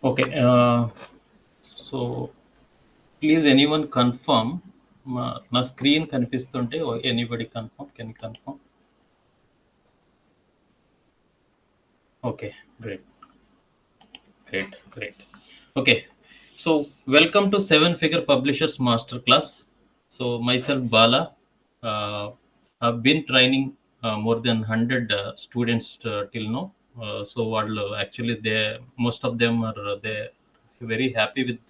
Okay. So please anyone confirm. నా screen కనిపిస్తుంటే anybody confirm, can you confirm? Okay, great, great. Okay, so welcome to Seven Figure Publishers Masterclass. So myself Bala, I've been training more than 100 students till now. So వాళ్ళు actually they most of them are they very happy with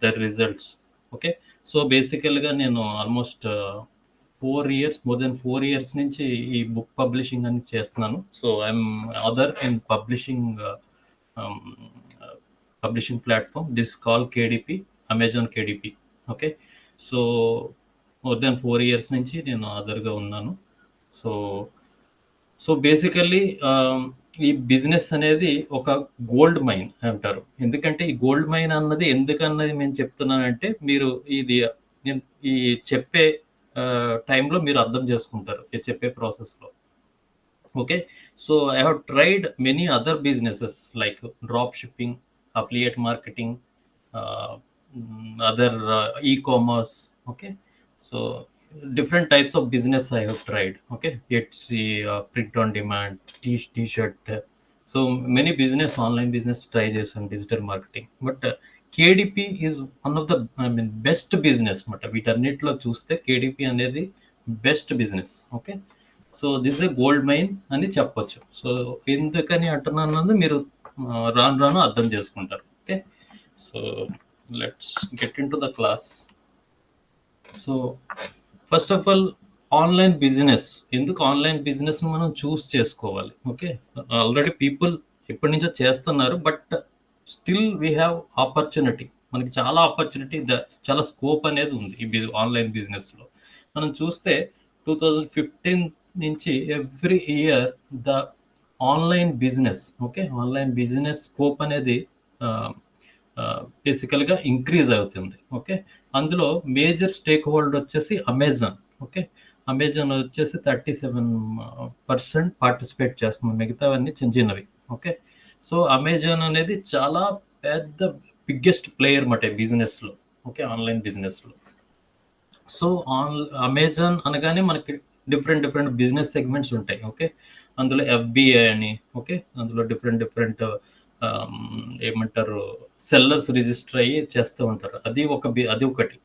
their results. Okay, so basically నేను almost 4 years, more than 4 years నుంచి ఈ book publishing అని చేస్తున్నాను. So I'm other in publishing platform. This is called KDP, Amazon KDP. Okay, so more than 4 years నుంచి నేను అదర్గా ఉన్నాను. So so basically ఈ business అనేది ఒక గోల్డ్ మైన్ అంటారు. ఎందుకంటే ఈ గోల్డ్ మైన్ అన్నది ఎందుకన్నది నేను చెప్తున్నానంటే మీరు ఇది నేను ఈ చెప్పే టైంలో మీరు అర్థం చేసుకుంటారు ఈ చెప్పే ప్రాసెస్లో. Okay, so I have tried many other businesses like drop shipping, affiliate marketing, other e-commerce. Okay, so different types of business I have tried. Okay, it's print on demand, t-shirt. So many business, online business try this and digital marketing. But KDP is one of the best business. వీటన్నిటిలో చూస్తే KDP అనేది best business. Okay, so this a gold mine అని చెప్పొచ్చు. So ఎందుకని అంటున్నాను మీరు రాను రాను అర్థం చేసుకుంటారు. Okay, so let's get in to the class. So first of all online business, ఎందుకు ఆన్లైన్ బిజినెస్ మనం చూస్ చేసుకోవాలి? ఓకే, ఆల్రెడీ పీపుల్ ఎప్పటి నుంచో చేస్తున్నారు, but still we have opportunity. మనకి చాలా ఆపర్చునిటీ, చాలా స్కోప్ అనేది ఉంది ఈ ఆన్లైన్ బిజినెస్లో. మనం చూస్తే 2015 నుంచి every year the online business, okay, online business scope అనేది బేసికల్గా ఇంక్రీజ్ అవుతుంది. ఓకే, అందులో మేజర్ స్టేక్ హోల్డర్ వచ్చేసి అమెజాన్. ఓకే, అమెజాన్ వచ్చేసి 37% పార్టిసిపేట్ చేస్తుంది, మిగతావన్నీ చిన్న చిన్నవి. ఓకే, సో అమెజాన్ అనేది చాలా పెద్ద బిగ్గెస్ట్ ప్లేయర్ మాట బిజినెస్లో. ఓకే, ఆన్లైన్ బిజినెస్లో. సో అమెజాన్ అనగానే మనకి డిఫరెంట్ బిజినెస్ సెగ్మెంట్స్ ఉంటాయి. ఓకే, అందులో ఎఫ్బిఐ అని, ఓకే, అందులో డిఫరెంట్ ఏమంటారు సెల్లర్స్ రిజిస్టర్ అయ్యి చేస్తూ ఉంటారు. అది ఒకటి.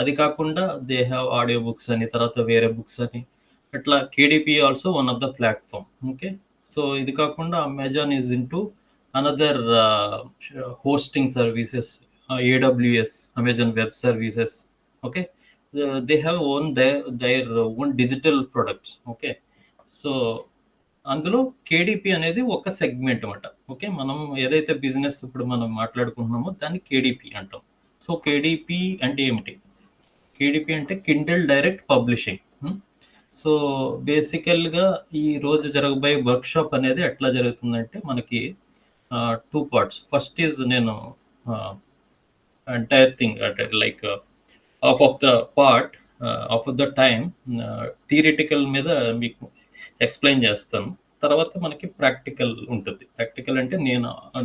అది కాకుండా దే హ్యావ్ ఆడియో బుక్స్ అని, తర్వాత వేరే బుక్స్ అని, అట్లా కేడిపి also one of the platform. Okay, so ఇది కాకుండా Amazon is in to another hosting services, AWS, Amazon web services. Okay, they have their own digital products. Okay, so అందులో కేడిపి అనేది ఒక సెగ్మెంట్ అన్నమాట. ఓకే, మనం ఏదైతే బిజినెస్ ఇప్పుడు మనం మాట్లాడుకుంటున్నామో దాన్ని కేడిపి అంటాం. సో కేడిపి అంటే ఏమిటి? కేడిపి అంటే కిండల్ డైరెక్ట్ పబ్లిషింగ్. సో బేసికల్గా ఈ రోజు జరగబోయే వర్క్షాప్ అనేది ఎట్లా జరుగుతుందంటే మనకి 2 parts. ఫస్ట్ ఈజ్ నేను ఎంటైర్ థింగ్ అంటే like of the part of the time theoretical మీద మీకు ఎక్స్ప్లెయిన్ చేస్తాను. తర్వాత మనకి ప్రాక్టికల్ ఉంటుంది. ప్రాక్టికల్ అంటే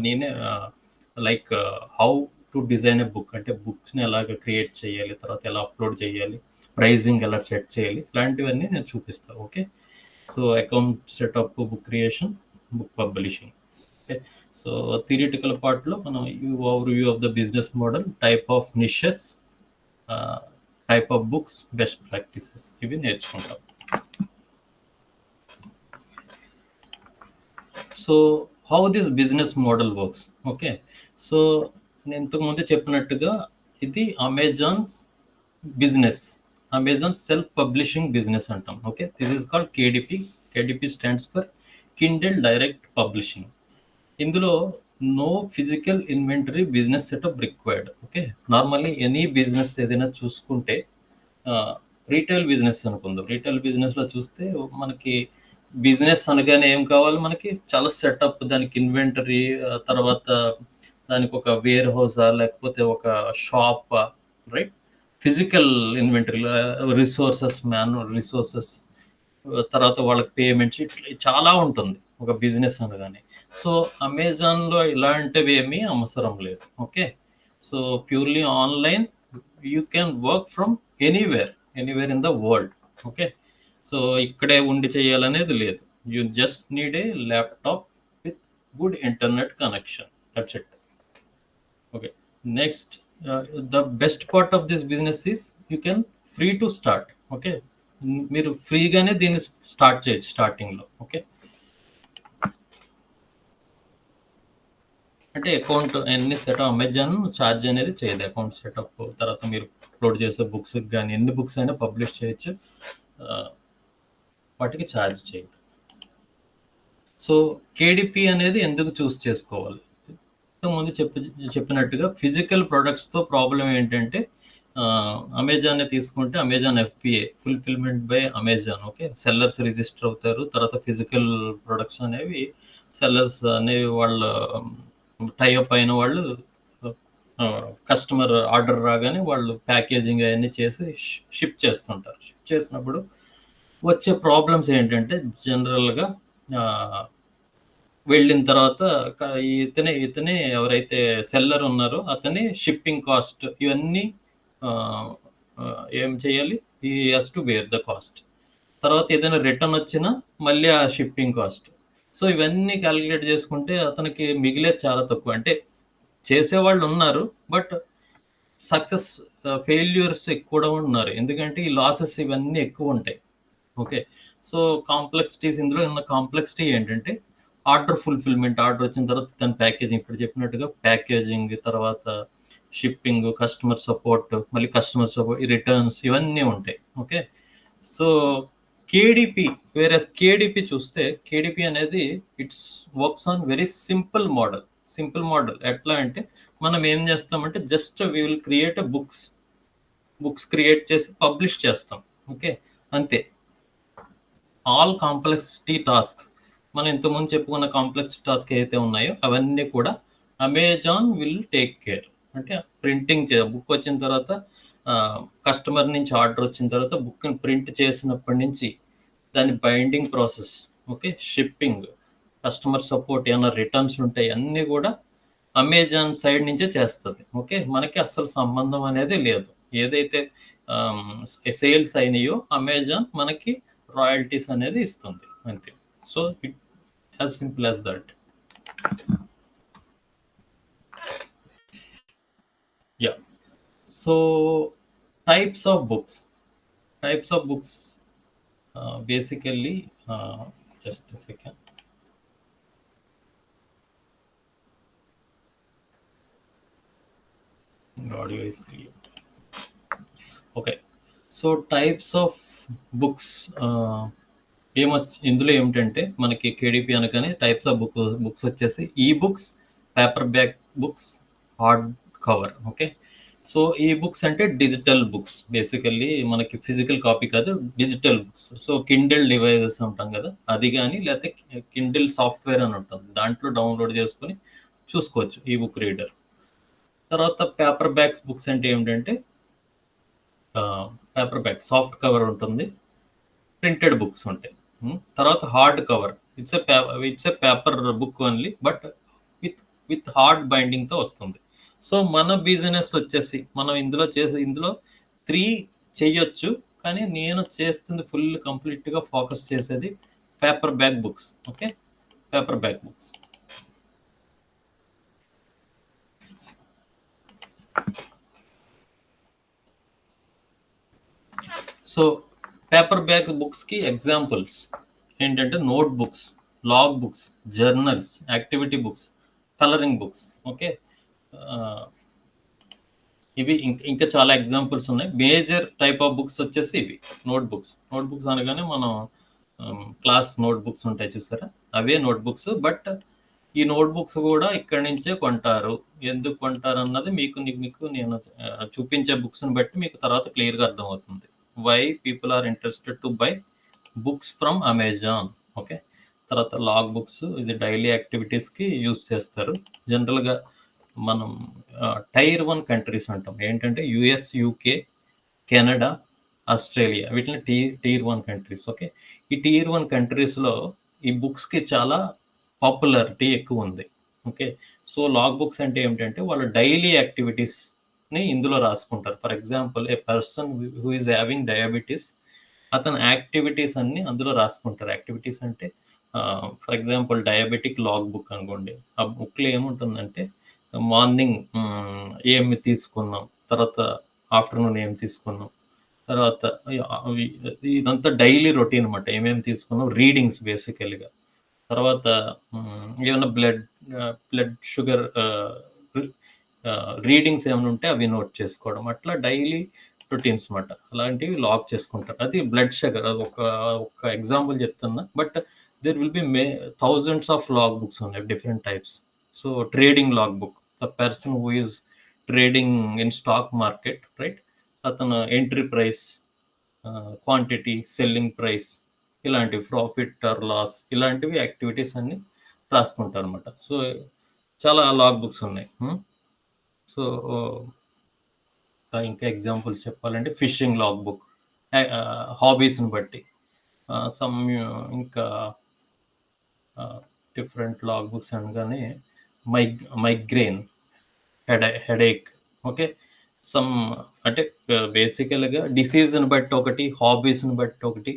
నేనే like how to design a book, అంటే బుక్స్ని ఎలాగ క్రియేట్ చేయాలి, తర్వాత ఎలా అప్లోడ్ చేయాలి, ప్రైజింగ్ ఎలా సెట్ చేయాలి, ఇలాంటివన్నీ నేను చూపిస్తాను. Okay, so account setup, book creation, book publishing. Okay, so theoretical పార్ట్లో మనం overview of the business model, type of niches, type of books, best practices, ఇవి నేర్చుకుంటాం. So how this business model works? Okay, so నేను ఇంతకుముందు చెప్పినట్టుగా ఇది Amazon business, Amazon self publishing business అంటాం. Okay, this is called KDP. KDP stands for Kindle direct publishing. ఇందులో no physical inventory business setup required. Okay, normally any business ఏదైనా చూసుకుంటే, retail business అనుకుందాం. Retail బిజినెస్లో చూస్తే మనకి బిజినెస్ అనగానే ఏం కావాలి? మనకి చాలా సెటప్, దానికి ఇన్వెంటరీ, తర్వాత దానికి ఒక వేర్ హౌసా, లేకపోతే ఒక షాపా, right? Physical inventory, resources, resources, తర్వాత వాళ్ళకి పేమెంట్స్, ఇట్లా చాలా ఉంటుంది ఒక బిజినెస్ అనగానే. సో అమెజాన్లో ఇలాంటివి ఏమీ అవసరం లేదు. Okay, so purely online, you can work from anywhere in the world. Okay, so ఇక్కడే ఉండి చేయాలనేది లేదు. You just need a laptop with good internet connection, that's it. Okay, next, the best part of this business is you can free to start. Okay, మీరు ఫ్రీగానే దీన్ని start చేయొచ్చు స్టార్టింగ్లో. Okay, అంటే అకౌంట్ అన్ని సెటప్, అమెజాన్ ఛార్జ్ అనేది చేయదు account setup. తర్వాత మీరు అప్లోడ్ చేసే బుక్స్ కానీ ఎన్ని బుక్స్ అయినా పబ్లిష్ చేయొచ్చు, వాటికి ఛార్జ్ చేయదు. సో కేడిపి అనేది ఎందుకు చూస్ చేసుకోవాలి? ముందు చెప్పినట్టుగా ఫిజికల్ ప్రొడక్ట్స్తో ప్రాబ్లం ఏంటంటే, అమెజాన్ తీసుకుంటే Amazon FPA, fulfilment by Amazon. Okay, sellers register అవుతారు. తర్వాత ఫిజికల్ ప్రొడక్ట్స్ అనేవి సెల్లర్స్ అనేవి వాళ్ళ టైఅప్ అయిన వాళ్ళు, కస్టమర్ ఆర్డర్ రాగానే వాళ్ళు ప్యాకేజింగ్ అవన్నీ చేసి షిప్ చేస్తుంటారు. షిప్ చేసినప్పుడు వచ్చే ప్రాబ్లమ్స్ ఏంటంటే, జనరల్గా వెళ్ళిన తర్వాత ఇతనే ఎవరైతే సెల్లర్ ఉన్నారో అతని షిప్పింగ్ కాస్ట్ ఇవన్నీ ఏం చేయాలి, he has to bear the cost. తర్వాత ఏదైనా రిటర్న్ వచ్చినా మళ్ళీ ఆ షిప్పింగ్ కాస్ట్. సో ఇవన్నీ క్యాలిక్యులేట్ చేసుకుంటే అతనికి మిగిలేది చాలా తక్కువ. అంటే చేసేవాళ్ళు ఉన్నారు, బట్ సక్సెస్ ఫెయిల్యూర్స్ ఎక్కువ కూడా ఉన్నారు. ఎందుకంటే ఈ లాసెస్ ఇవన్నీ ఎక్కువ ఉంటాయి. ఓకే, సో కాంప్లెక్సిటీస్, ఇందులో ఉన్న కాంప్లెక్సిటీ ఏంటంటే ఆర్డర్ ఫుల్ఫిల్మెంట్, ఆర్డర్ వచ్చిన తర్వాత దాని ప్యాకేజింగ్, ఇప్పుడు చెప్పినట్టుగా ప్యాకేజింగ్, తర్వాత షిప్పింగ్, కస్టమర్ సపోర్ట్, మళ్ళీ కస్టమర్ సపోర్ట్, రిటర్న్స్, ఇవన్నీ ఉంటాయి. ఓకే, సో కేడిపి, వేరే కేడిపి చూస్తే, కేడిపి అనేది it's works on very simple model. ఎట్లా అంటే, మనం ఏం చేస్తామంటే just we will create books create చేసి పబ్లిష్ చేస్తాం. ఓకే, అంతే. ఆల్ కాంప్లెక్సిటీ టాస్క్, మనం ఇంతకుముందు చెప్పుకున్న కాంప్లెక్సిటీ టాస్క్ ఏదైతే ఉన్నాయో అవన్నీ కూడా అమెజాన్ విల్ టేక్ కేర్. అంటే ప్రింటింగ్ బుక్ వచ్చిన తర్వాత, కస్టమర్ నుంచి ఆర్డర్ వచ్చిన తర్వాత బుక్ని ప్రింట్ చేసినప్పటి నుంచి దాని binding process, okay, shipping, customer support, ఏమైనా రిటర్న్స్ ఉంటాయి, అన్నీ కూడా అమెజాన్ సైడ్ నుంచే చేస్తుంది. ఓకే, మనకి అస్సలు సంబంధం అనేది లేదు. ఏదైతే సేల్స్ అయినాయో అమెజాన్ మనకి రాయల్టీస్ అనేది ఇస్తుంది, అంతే. So it as simple as that. Yeah, so types of books, basically, just a second. Audio is clear. Okay, so types of books, ఇందులో ఏమిటంటే మనకి కేడిపి అనగానే టైప్స్ ఆఫ్ బుక్స్ వచ్చేసి ఈ books, paper back books, hard cover. Okay, so ఈ books అంటే digital books, basically మనకి physical copy కాదు, digital books. So Kindle devices ఉంటాం కదా, అది కానీ, లేకపోతే కిండిల్ సాఫ్ట్వేర్ అని ఉంటుంది, దాంట్లో డౌన్లోడ్ చేసుకొని చూసుకోవచ్చు ఈ బుక్ రీడర్. తర్వాత పేపర్ బ్యాక్స్ బుక్స్ అంటే ఏమిటంటే, పేపర్ బ్యాక్ సాఫ్ట్ కవర్ ఉంటుంది, ప్రింటెడ్ బుక్స్ ఉంటాయి. తర్వాత hard cover, it's a paper book only, but with hard బైండింగ్తో వస్తుంది. సో మన బిజినెస్ వచ్చేసి మనం ఇందులో 3 చెయ్యొచ్చు, కానీ నేను చేస్తుంది ఫుల్ కంప్లీట్గా ఫోకస్ చేసేది paperback books. Okay, paperback books. So paperback బుక్స్కి ఎగ్జాంపుల్స్ ఏంటంటే notebooks, log books, journals, activity books, colouring books. Okay, ఇవి ఇంకా చాలా ఎగ్జాంపుల్స్ ఉన్నాయి. మేజర్ టైప్ ఆఫ్ బుక్స్ వచ్చేసి ఇవి నోట్ బుక్స్ అనగానే మనం క్లాస్ నోట్ బుక్స్ ఉంటాయి చూసారా, అవే నోట్ బుక్స్. బట్ ఈ నోట్ బుక్స్ కూడా ఇక్కడి నుంచే కొంటారు. ఎందుకు కొంటారు అన్నది మీకు నేను చూపించే బుక్స్ని బట్టి మీకు తర్వాత క్లియర్గా అర్థమవుతుంది. Why people are interested to buy books from Amazon. Okay, తర్వాత లాగ్ బుక్స్, ఇది డైలీ యాక్టివిటీస్కి యూస్ చేస్తారు. జనరల్గా మనం టైర్ 1 కంట్రీస్ అంటాం, ఏంటంటే యుఎస్, యూకే, కెనడా, ఆస్ట్రేలియా వీటిని టియర్ 1 కంట్రీస్. ఓకే. ఈ టియర్ 1 కంట్రీస్‌లో ఈ బుక్స్‌కి చాలా పాపులారిటీ ఎక్కువుంది. ఓకే. సో, లాగ్ బుక్స్ అంటే ఏమిటంటే వాళ్ళ డైలీ యాక్టివిటీస్‌ని ఇందులో రాసుకుంటారు. For example a person who is having diabetes అతని యాక్టివిటీస్ అన్నీ అందులో రాసుకుంటారు. యాక్టివిటీస్ అంటే for example diabetic log book అనుకోండి. ఆ బుక్‌లో ఏముంటుందంటే మార్నింగ్ ఏమి తీసుకున్నాం, తర్వాత ఆఫ్టర్‌నూన్ ఏం తీసుకున్నాం, తర్వాత అవి ఇదంతా డైలీ రొటీన్ అనమాట. ఏమేమి తీసుకున్నాం రీడింగ్స్ బేసికల్‌గా. తర్వాత ఏమన్నా బ్లడ్ షుగర్ రీడింగ్స్ ఏమైనా ఉంటే అవి నోట్ చేసుకోవడం. అట్లా డైలీ రొటీన్స్ మాట. అలాంటివి లాగ్ చేసుకుంటారు. అది బ్లడ్ షుగర్ ఒక ఎగ్జాంపుల్ చెప్తున్నా. But there will be thousands of log books ఉన్నాయి different types. So, trading log book. The person who is trading in stock market right? అతను entry price, quantity, selling price ఇలాంటివి profit or loss ఇలాంటివి activities అన్నీ రాసుకుంటారనమాట. So, చాలా log books ఉన్నాయి. So, ఇంకా examples చెప్పాలంటే ఫిషింగ్ లాగ్ బుక్. హాబీస్‌ని బట్టి. సమ్ ఇంకా డిఫరెంట్ లాగ్ బుక్స్ అనగానే మైగ్రేన్, హెడేక్ ఓకే. సమ్ అంటే బేసికల్‌గా డిసీజ్‌ని బట్టి ఒకటి, హాబీస్‌ని బట్టి ఒకటి,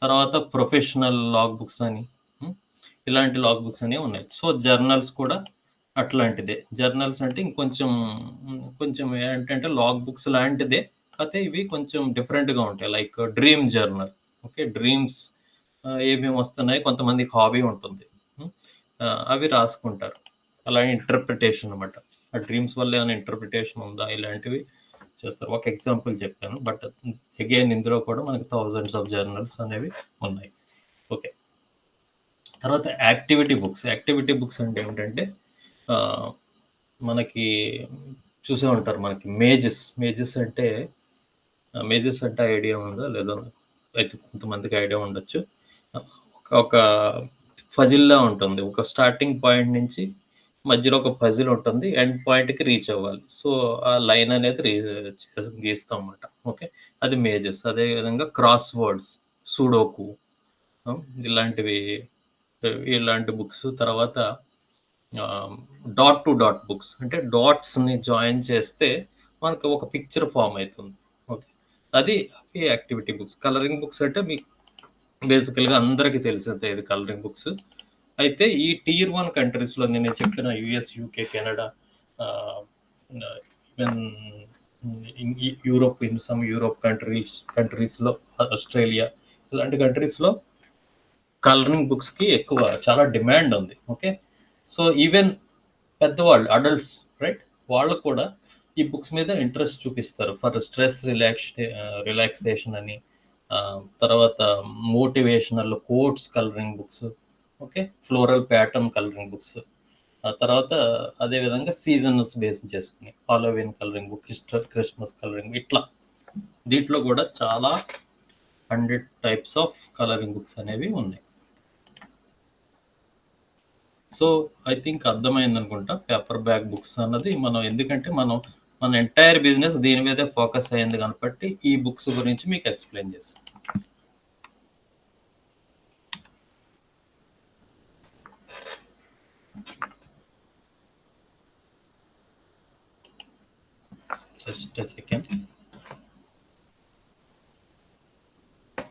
తర్వాత ప్రొఫెషనల్ లాగ్ బుక్స్ అని హ్మ్. ఇలాంటి లాగ్ బుక్స్ అనేవి ఉన్నాయి. సో, జర్నల్స్ కూడా అట్లాంటిదే. జర్నల్స్ అంటే కొంచెం ఏంటంటే లాగ్ బుక్స్ లాంటిదే. కాతే ఇవి కొంచెం డిఫరెంట్‌గా ఉంటాయి. Like dream journal. Okay. Dreams ఏమేమి వస్తున్నాయి కొంతమందికి హాబీ ఉంటుంది. హ్మ్. అవి రాసుకుంటారు. అలాగే ఇంటర్ప్రిటేషన్ అనమాట. ఆ డ్రీమ్స్ వల్ల ఏమైనా ఇంటర్ప్రిటేషన్ ఉందా? ఇలాంటివి చేస్తారు. ఒక ఎగ్జాంపుల్ చెప్పాను. బట్ అగైన్ ఇందులో కూడా మనకి థౌసండ్స్ ఆఫ్ జర్నల్స్ అనేవి ఉన్నాయి. ఓకే. తర్వాత యాక్టివిటీ బుక్స్. యాక్టివిటీ బుక్స్ అంటే ఏమిటంటే మనకి చూసే ఉంటారు మనకి మేజెస్ అంటే ఐడియా ఉందా లేదో? అయితే కొంతమందికి ఐడియా ఉండొచ్చు. ఒక ఫజిల్‌లా ఉంటుంది. ఒక స్టార్టింగ్ పాయింట్ నుంచి మధ్యలో ఒక పజిల్ ఉంటుంది. ఎండ్ పాయింట్‌కి రీచ్ అవ్వాలి. సో, ఆ లైన్ అనేది గీస్తాం మాట. ఓకే. అది మేజెస్. అదే విధంగా క్రాస్ వర్డ్స్, సూడోకు ఇలాంటివి ఇలాంటి బుక్స్. తర్వాత డాట్ టు డాట్ బుక్స్. అంటే డాట్స్‌ని జాయిన్ చేస్తే మనకు ఒక పిక్చర్ ఫార్మ్ అయితుంది. ఓకే. అది యాక్టివిటీ బుక్స్. కలరింగ్ బుక్స్ అంటే మీకు బేసికల్‌గా అందరికీ తెలిసిందే ఇది కలరింగ్ బుక్స్. అయితే ఈ టియర్ 1 కంట్రీస్‌లో నేను చెప్పిన US, UK, Canada even in some Europe కంట్రీస్‌లో ఆస్ట్రేలియా ఇలాంటి కంట్రీస్‌లో కలరింగ్ బుక్స్‌కి ఎక్కువ చాలా డిమాండ్ ఉంది. ఓకే. సో, ఈవెన్ పెద్దవాళ్ళు అడల్ట్స్ రైట్? వాళ్ళు కూడా ఈ బుక్స్ మీద ఇంట్రెస్ట్ చూపిస్తారు. ఫర్ స్ట్రెస్ రిలాక్సేషన్ అని తర్వాత motivational quotes colouring books okay. Floral pattern colouring books. ఆ తర్వాత అదే విధంగా సీజన్స్ బేస్ చేసుకొని Halloween colouring book, Christmas colouring ఇట్లా. దీంట్లో కూడా చాలా 100 టైప్స్ ఆఫ్ కలరింగ్ బుక్స్ అనేవి ఉన్నాయి. సో, ఐ థింక్ అర్థమైందనుకుంటా. పేపర్ బ్యాక్ బుక్స్ అన్నది ఎందుకంటే మన ఎంటైర్ బిజినెస్ దీని మీదే ఫోకస్ అయింది కాబట్టి ఈ బుక్స్ గురించి మీకు ఎక్స్‌ప్లెయిన్ చేశాను. Just a second.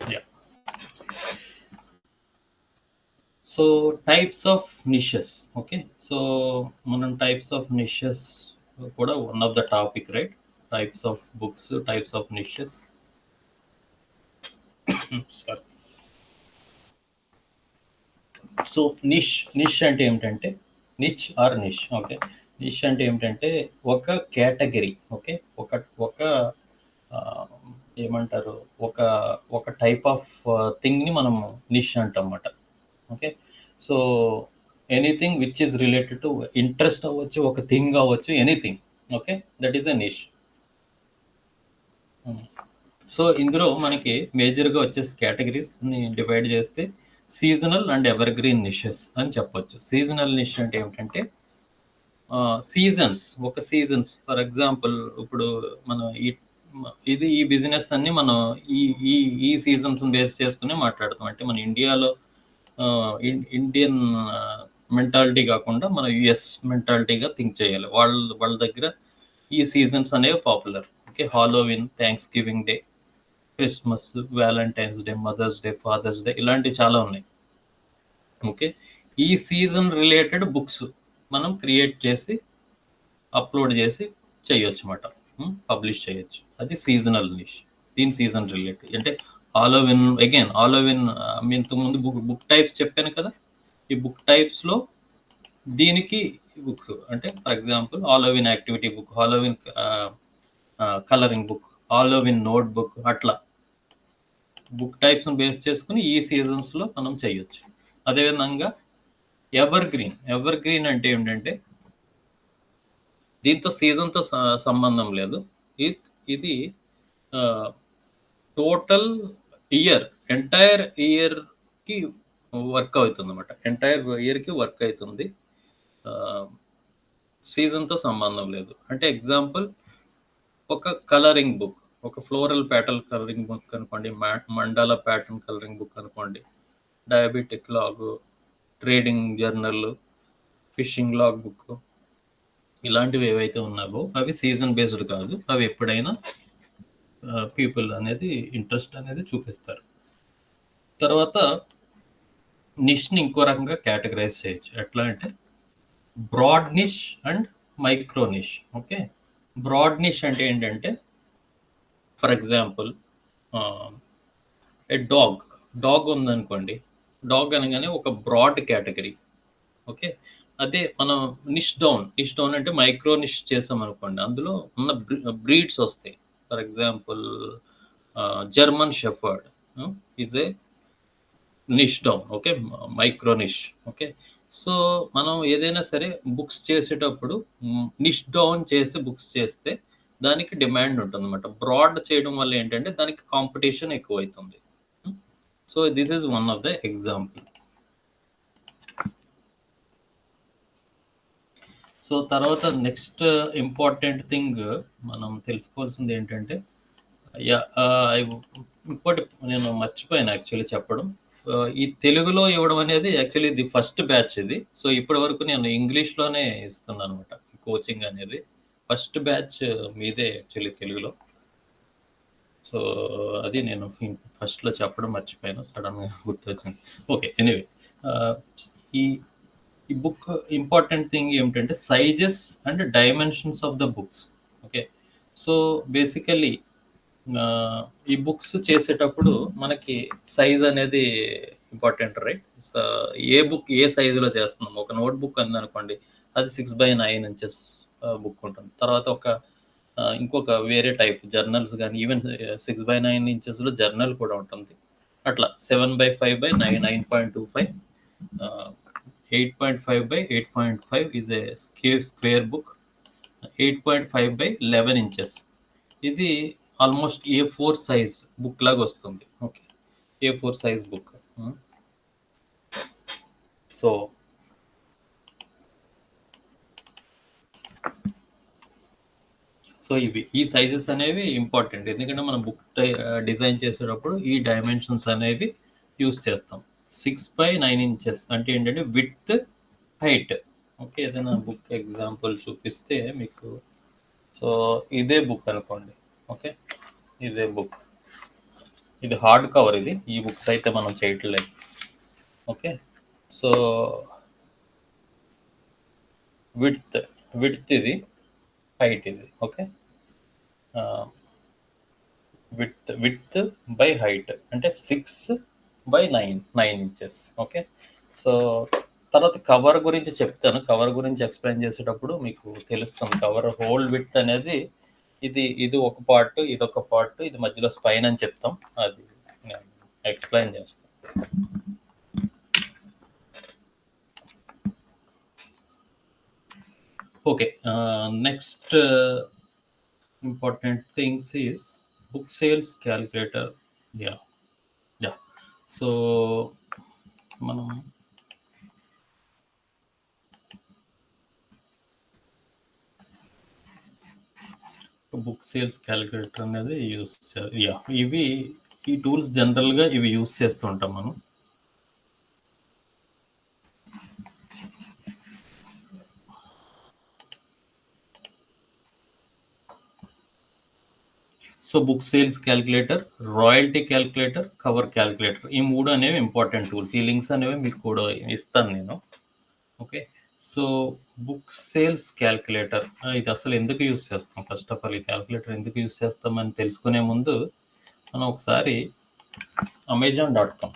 Yeah! So, types of niches okay. So, మనం టైప్స్ ఆఫ్ నిషెస్ కూడా one of the topic right? Types of books, types of niches. Sorry. So, niche అంటే ఏమిటంటే నిష్ ఓకే. నిష్ అంటే ఏమిటంటే ఒక కేటగరీ ఓకే. ఒక ఒక ఆహ్, ఏమంటారు? ఒక ఒక టైప్ ఆఫ్ థింగ్‌ని మనము నిష్ అంటామన్నమాట. Okay. So, anything which is related to interest అవ్వచ్చు, ఒక థింగ్ అవ్వచ్చు, anything. Okay. That is a niche. So, ఇందులో మనకి మేజర్‌గా వచ్చేసి కేటగరీస్‌ని డివైడ్ చేస్తే సీజనల్ అండ్ ఎవర్‌గ్రీన్ నిషెస్ అని చెప్పొచ్చు. సీజనల్ నిష్ అంటే ఏమిటంటే సీజన్స్ ఫర్ ఎగ్జాంపుల్ ఇప్పుడు మనం ఇది ఈ బిజినెస్ అన్ని మనం ఈ ఈ ఈ సీజన్స్ బేస్ చేసుకుని మాట్లాడతాం. అంటే మన ఇండియాలో ఇండియన్ మెంటాలిటీ కాకుండా మన యుఎస్ మెంటాలిటీగా థింక్ చేయాలి. వాళ్ళ దగ్గర ఈ సీజన్స్ అనేవి popular. Okay, Halloween, Thanksgiving day, Christmas, Valentine's day, Mother's day, Father's day, ఇలాంటివి చాలా ఉన్నాయి. ఓకే, ఈ సీజన్ రిలేటెడ్ బుక్స్ మనం క్రియేట్ చేసి అప్లోడ్ చేసి చేయొచ్చు అన్నమాట, పబ్లిష్ చేయొచ్చు. అది సీజనల్ నిష్. దీని సీజన్ రిలేటెడ్ అంటే హాలోవిన్, అగైన్ హాలోవిన్ ఇంతకుముందు బుక్ టైప్స్ చెప్పాను కదా, ఈ బుక్ టైప్స్లో దీనికి బుక్స్ అంటే for example Halloween activity book, Halloween colouring book, Halloween notebook, అట్లా బుక్ టైప్స్ బేస్ చేసుకుని ఈ సీజన్స్లో మనం చేయొచ్చు. అదేవిధంగా ఎవర్ గ్రీన్ అంటే ఏంటంటే దీంతో సీజన్తో సంబంధం లేదు. ఇది టోటల్ ఇయర్, ఎంటైర్ ఇయర్కి వర్క్ అవుతుంది అన్నమాట. ఎంటైర్ ఇయర్కి వర్క్ అవుతుంది, సీజన్తో సంబంధం లేదు. అంటే ఎగ్జాంపుల్ ఒక కలరింగ్ బుక్, ఒక ఫ్లోరల్ ప్యాటర్న్ కలరింగ్ బుక్ అనుకోండి, మండల ప్యాటర్న్ కలరింగ్ బుక్ అనుకోండి, diabetic log, trading journal, fishing log book, ఇలాంటివి ఏవైతే ఉన్నావో అవి సీజన్ బేస్డ్ కాదు. అవి ఎప్పుడైనా పీపుల్ అనేది ఇంట్రెస్ట్ అనేది చూపిస్తారు. తర్వాత నిష్ని ఇంకో రకంగా కేటగరైజ్ చేయొచ్చు. ఎట్లా అంటే broad niche and micro niche. Okay, broad niche అంటే ఏంటంటే ఫర్ ఎగ్జాంపుల్ ఏ డాగ్ ఉందనుకోండి, డాగ్ అనగానే ఒక బ్రాడ్ కేటగిరీ. ఓకే, అదే మనం నిష్ డౌన్ అంటే మైక్రో నిష్ చేసాం అనుకోండి, అందులో ఉన్న బ్రీడ్స్ వస్తాయి. For example German shepherd is a niche down. Okay, micro niche. Okay, so మనం ఏదైనా సరే బుక్స్ చేసేటప్పుడు నిష్ డౌన్ చేసి బుక్స్ చేస్తే దానికి డిమాండ్ ఉంటుంది అనమాట. బ్రాడ్ చేయడం వల్ల ఏంటంటే దానికి కాంపిటీషన్ ఎక్కువ అవుతుంది. So this is one of the example. So తర్వాత నెక్స్ట్ ఇంపార్టెంట్ థింగ్ మనం తెలుసుకోవాల్సింది ఏంటంటే, ఇంకోటి నేను మర్చిపోయాను యాక్చువల్లీ చెప్పడం. ఈ తెలుగులో ఇవ్వడం అనేది యాక్చువల్లీ ఇది ఫస్ట్ బ్యాచ్ ఇది. సో ఇప్పటి వరకు నేను ఇంగ్లీష్లోనే ఇస్తున్నాను అనమాట కోచింగ్ అనేది. ఫస్ట్ బ్యాచ్ మీదే యాక్చువల్లీ తెలుగులో. సో అది నేను ఫస్ట్లో చెప్పడం మర్చిపోయాను, సడన్గా గుర్తొచ్చింది. ఓకే, ఎనీవే ఈ బుక్ ఇంపార్టెంట్ థింగ్ ఏమిటంటే sizes and dimensions of the books. Okay, so basically ఈ బుక్స్ చేసేటప్పుడు మనకి సైజ్ అనేది ఇంపార్టెంట్, రైట్? సో ఏ బుక్ ఏ సైజులో చేస్తున్నాం, ఒక నోట్ బుక్ అందనుకోండి, అది 6/9 ఇంచెస్ బుక్ ఉంటుంది. తర్వాత ఇంకొక వేరే టైప్ జర్నల్స్ కానీ ఈవెన్ 6/9 ఇంచెస్లో జర్నల్ కూడా ఉంటుంది. అట్లా 7/5/9, 9.25, 8.5/8.5 is a square book, 8.5/11 inches. ఇది ఆల్మోస్ట్ A4 సైజ్ బుక్ లాగా వస్తుంది. Okay, A4 size book. So ఈ సైజెస్ అనేవి ఇంపార్టెంట్, ఎందుకంటే మనం బుక్ డిజైన్ చేసేటప్పుడు ఈ డైమెన్షన్స్ అనేవి యూస్ చేస్తాం. 6/9 ఇంచెస్ అంటే ఏంటంటే విడ్త్, హైట్. ఓకే, ఏదైనా బుక్ ఎగ్జాంపుల్ చూపిస్తే మీకు, సో ఇదే బుక్ అనుకోండి. ఓకే, ఇదే బుక్, ఇది హార్డ్ కవర్. ఇది ఈ బుక్స్ అయితే మనం చేయట్లేదు. ఓకే, సో విడ్త్ ఇది, హైట్ ఇది. ఓకే, విడ్త్ బై హైట్ అంటే 6/9 ఇంచెస్. ఓకే, సో తర్వాత కవర్ గురించి చెప్తాను. కవర్ గురించి ఎక్స్ప్లెయిన్ చేసేటప్పుడు మీకు తెలుస్తుంది. కవర్ హోల్ విడ్త్ అనేది ఇది ఒక పార్ట్, ఇది ఒక పార్ట్, ఇది మధ్యలో స్పైన్ అని చెప్తాం. అది నేను ఎక్స్ప్లెయిన్ చేస్తాను. Okay, next important things is book sales calculator. Yeah so మనం బుక్ సేల్స్ క్యాలిక్యులేటర్ అనేది ఇవి ఈ టూల్స్ జనరల్గా ఇవి యూస్ చేస్తూ ఉంటాం మనం. So book sales calculator, royalty calculator, cover calculator, ఈ 3 అనేవి ఇంపార్టెంట్ టూల్స్. ఈ లింక్స్ అనేవి మీకు కూడా ఇస్తాను నేను. Okay, so book sales calculator ఇది అసలు ఎందుకు యూస్ చేస్తాం? ఫస్ట్ ఆఫ్ ఆల్ ఈ క్యాలిక్యులేటర్ ఎందుకు యూస్ చేస్తామని తెలుసుకునే ముందు మనం ఒకసారి amazon.com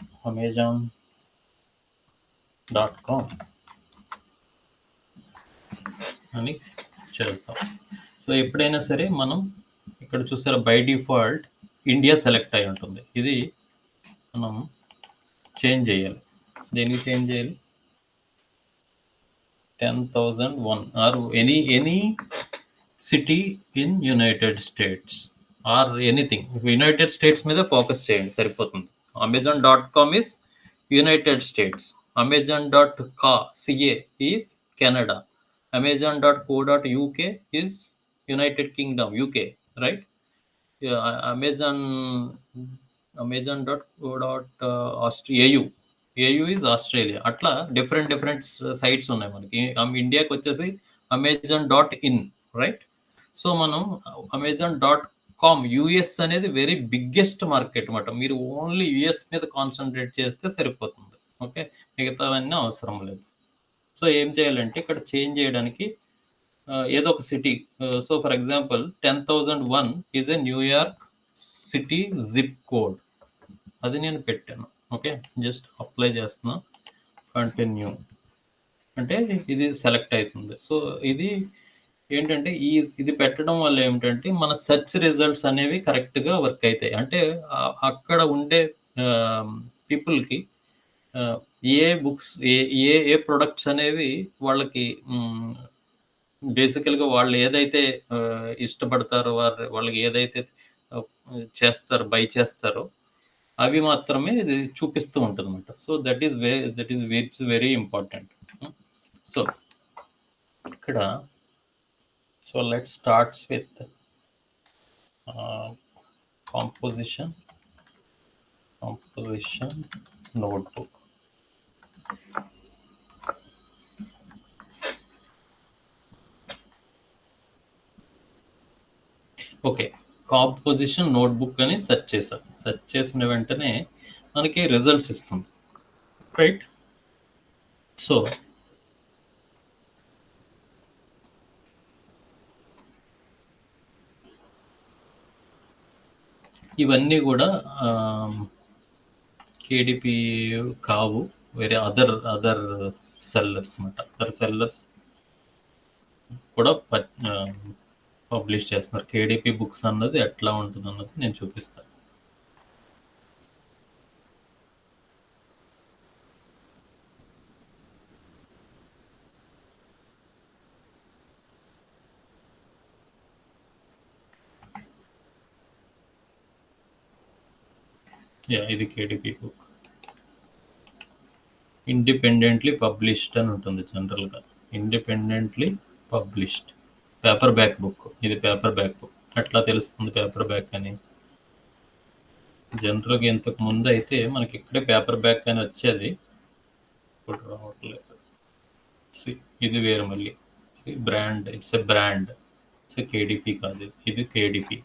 అని చేస్తాం. సో ఎప్పుడైనా సరే మనం ఇక్కడ చూసారా, బై డిఫాల్ట్ ఇండియా సెలెక్ట్ అయి ఉంటుంది. ఇది మనం చేంజ్ చేయాలి. దేనికి చేంజ్ చేయాలి? 10,001 or any city in United states or anything. United states మీద ఫోకస్ చేయండి, సరిపోతుంది. amazon.com is United states, amazon.ca is Canada, amazon.co.uk is United Kingdom, UK, right? amazon.co.au is Australia. అట్లా డిఫరెంట్ సైట్స్ ఉన్నాయి మనకి. ఇండియాకి వచ్చేసి amazon.in, రైట్? సో మనం amazon.com US అనేది వెరీ బిగ్గెస్ట్ మార్కెట్ అన్నమాట. మీరు ఓన్లీ యుఎస్ మీద కాన్సన్ట్రేట్ చేస్తే సరిపోతుంది. ఓకే, మిగతావన్నీ అవసరం లేదు. సో ఏం చేయాలంటే ఇక్కడ చేంజ్ చేయడానికి ఏదో ఒక city. So for example 10,001 is a New York city zip code, అది నేను పెట్టాను. ఓకే, జస్ట్ అప్లై చేస్తున్నా, కంటిన్యూ అంటే ఇది సెలెక్ట్ అవుతుంది. సో ఇది ఏంటంటే ఇది పెట్టడం వల్ల ఏమిటంటే మన సెర్చ్ రిజల్ట్స్ అనేవి కరెక్ట్గా వర్క్ అవుతాయి. అంటే అక్కడ ఉండే పీపుల్కి ఏ బుక్స్ ఏ ఏ ప్రొడక్ట్స్ అనేవి వాళ్ళకి బేసికల్గా వాళ్ళు ఏదైతే ఇష్టపడతారో, వాళ్ళకి ఏదైతే చేస్తారో, బై చేస్తారో అవి మాత్రమే ఇది చూపిస్తూ ఉంటుంది అనమాట. So that is very important. So ఇక్కడ so let starts with composition notebook. Okay, composition notebook అని సెర్చ్ చేశాను. సెర్చ్ చేసిన వెంటనే మనకి రిజల్ట్స్ ఇస్తుంది, రైట్? సో ఇవన్నీ కూడా కేడిపి కావు, వేరే అదర్ సెల్లర్స్ అన్నమాట. అదర్ సెల్లర్స్ కూడా పబ్లిష్ చేస్తున్నారు. కేడిపి బుక్స్ అన్నది ఎట్లా ఉంటుంది అన్నది నేను చూపిస్తాను. ఇది కేడిపి బుక్, ఇండిపెండెంట్లీ పబ్లిష్డ్ అని ఉంటుంది జనరల్గా. Independently published paper back book. ఇది పేపర్ బ్యాక్ బుక్. ఎట్లా తెలుస్తుంది పేపర్ బ్యాక్ అని? జనరల్గా ఇంతకు ముందు అయితే మనకి ఇక్కడే పేపర్ బ్యాక్ అని వచ్చేది, ఇప్పుడు రావట్లేదు. ఇది వేరు మళ్ళీ. Brand, it's a brand. So కేడిపి కాదు, ఇది కేడిపి.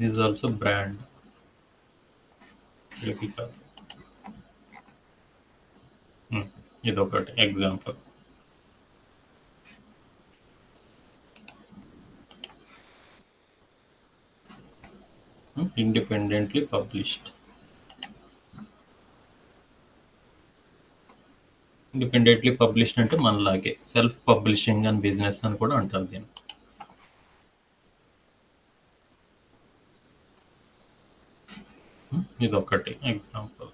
దిస్ ఆల్సో బ్రాండ్, కేడిపి కాదు. ఇదొకటి example. Independently published. Independently published అంటే మనలాగే సెల్ఫ్ పబ్లిషింగ్ అండ్ బిజినెస్ అని కూడా అంటారు దీన్ని. ఇదొకటి example.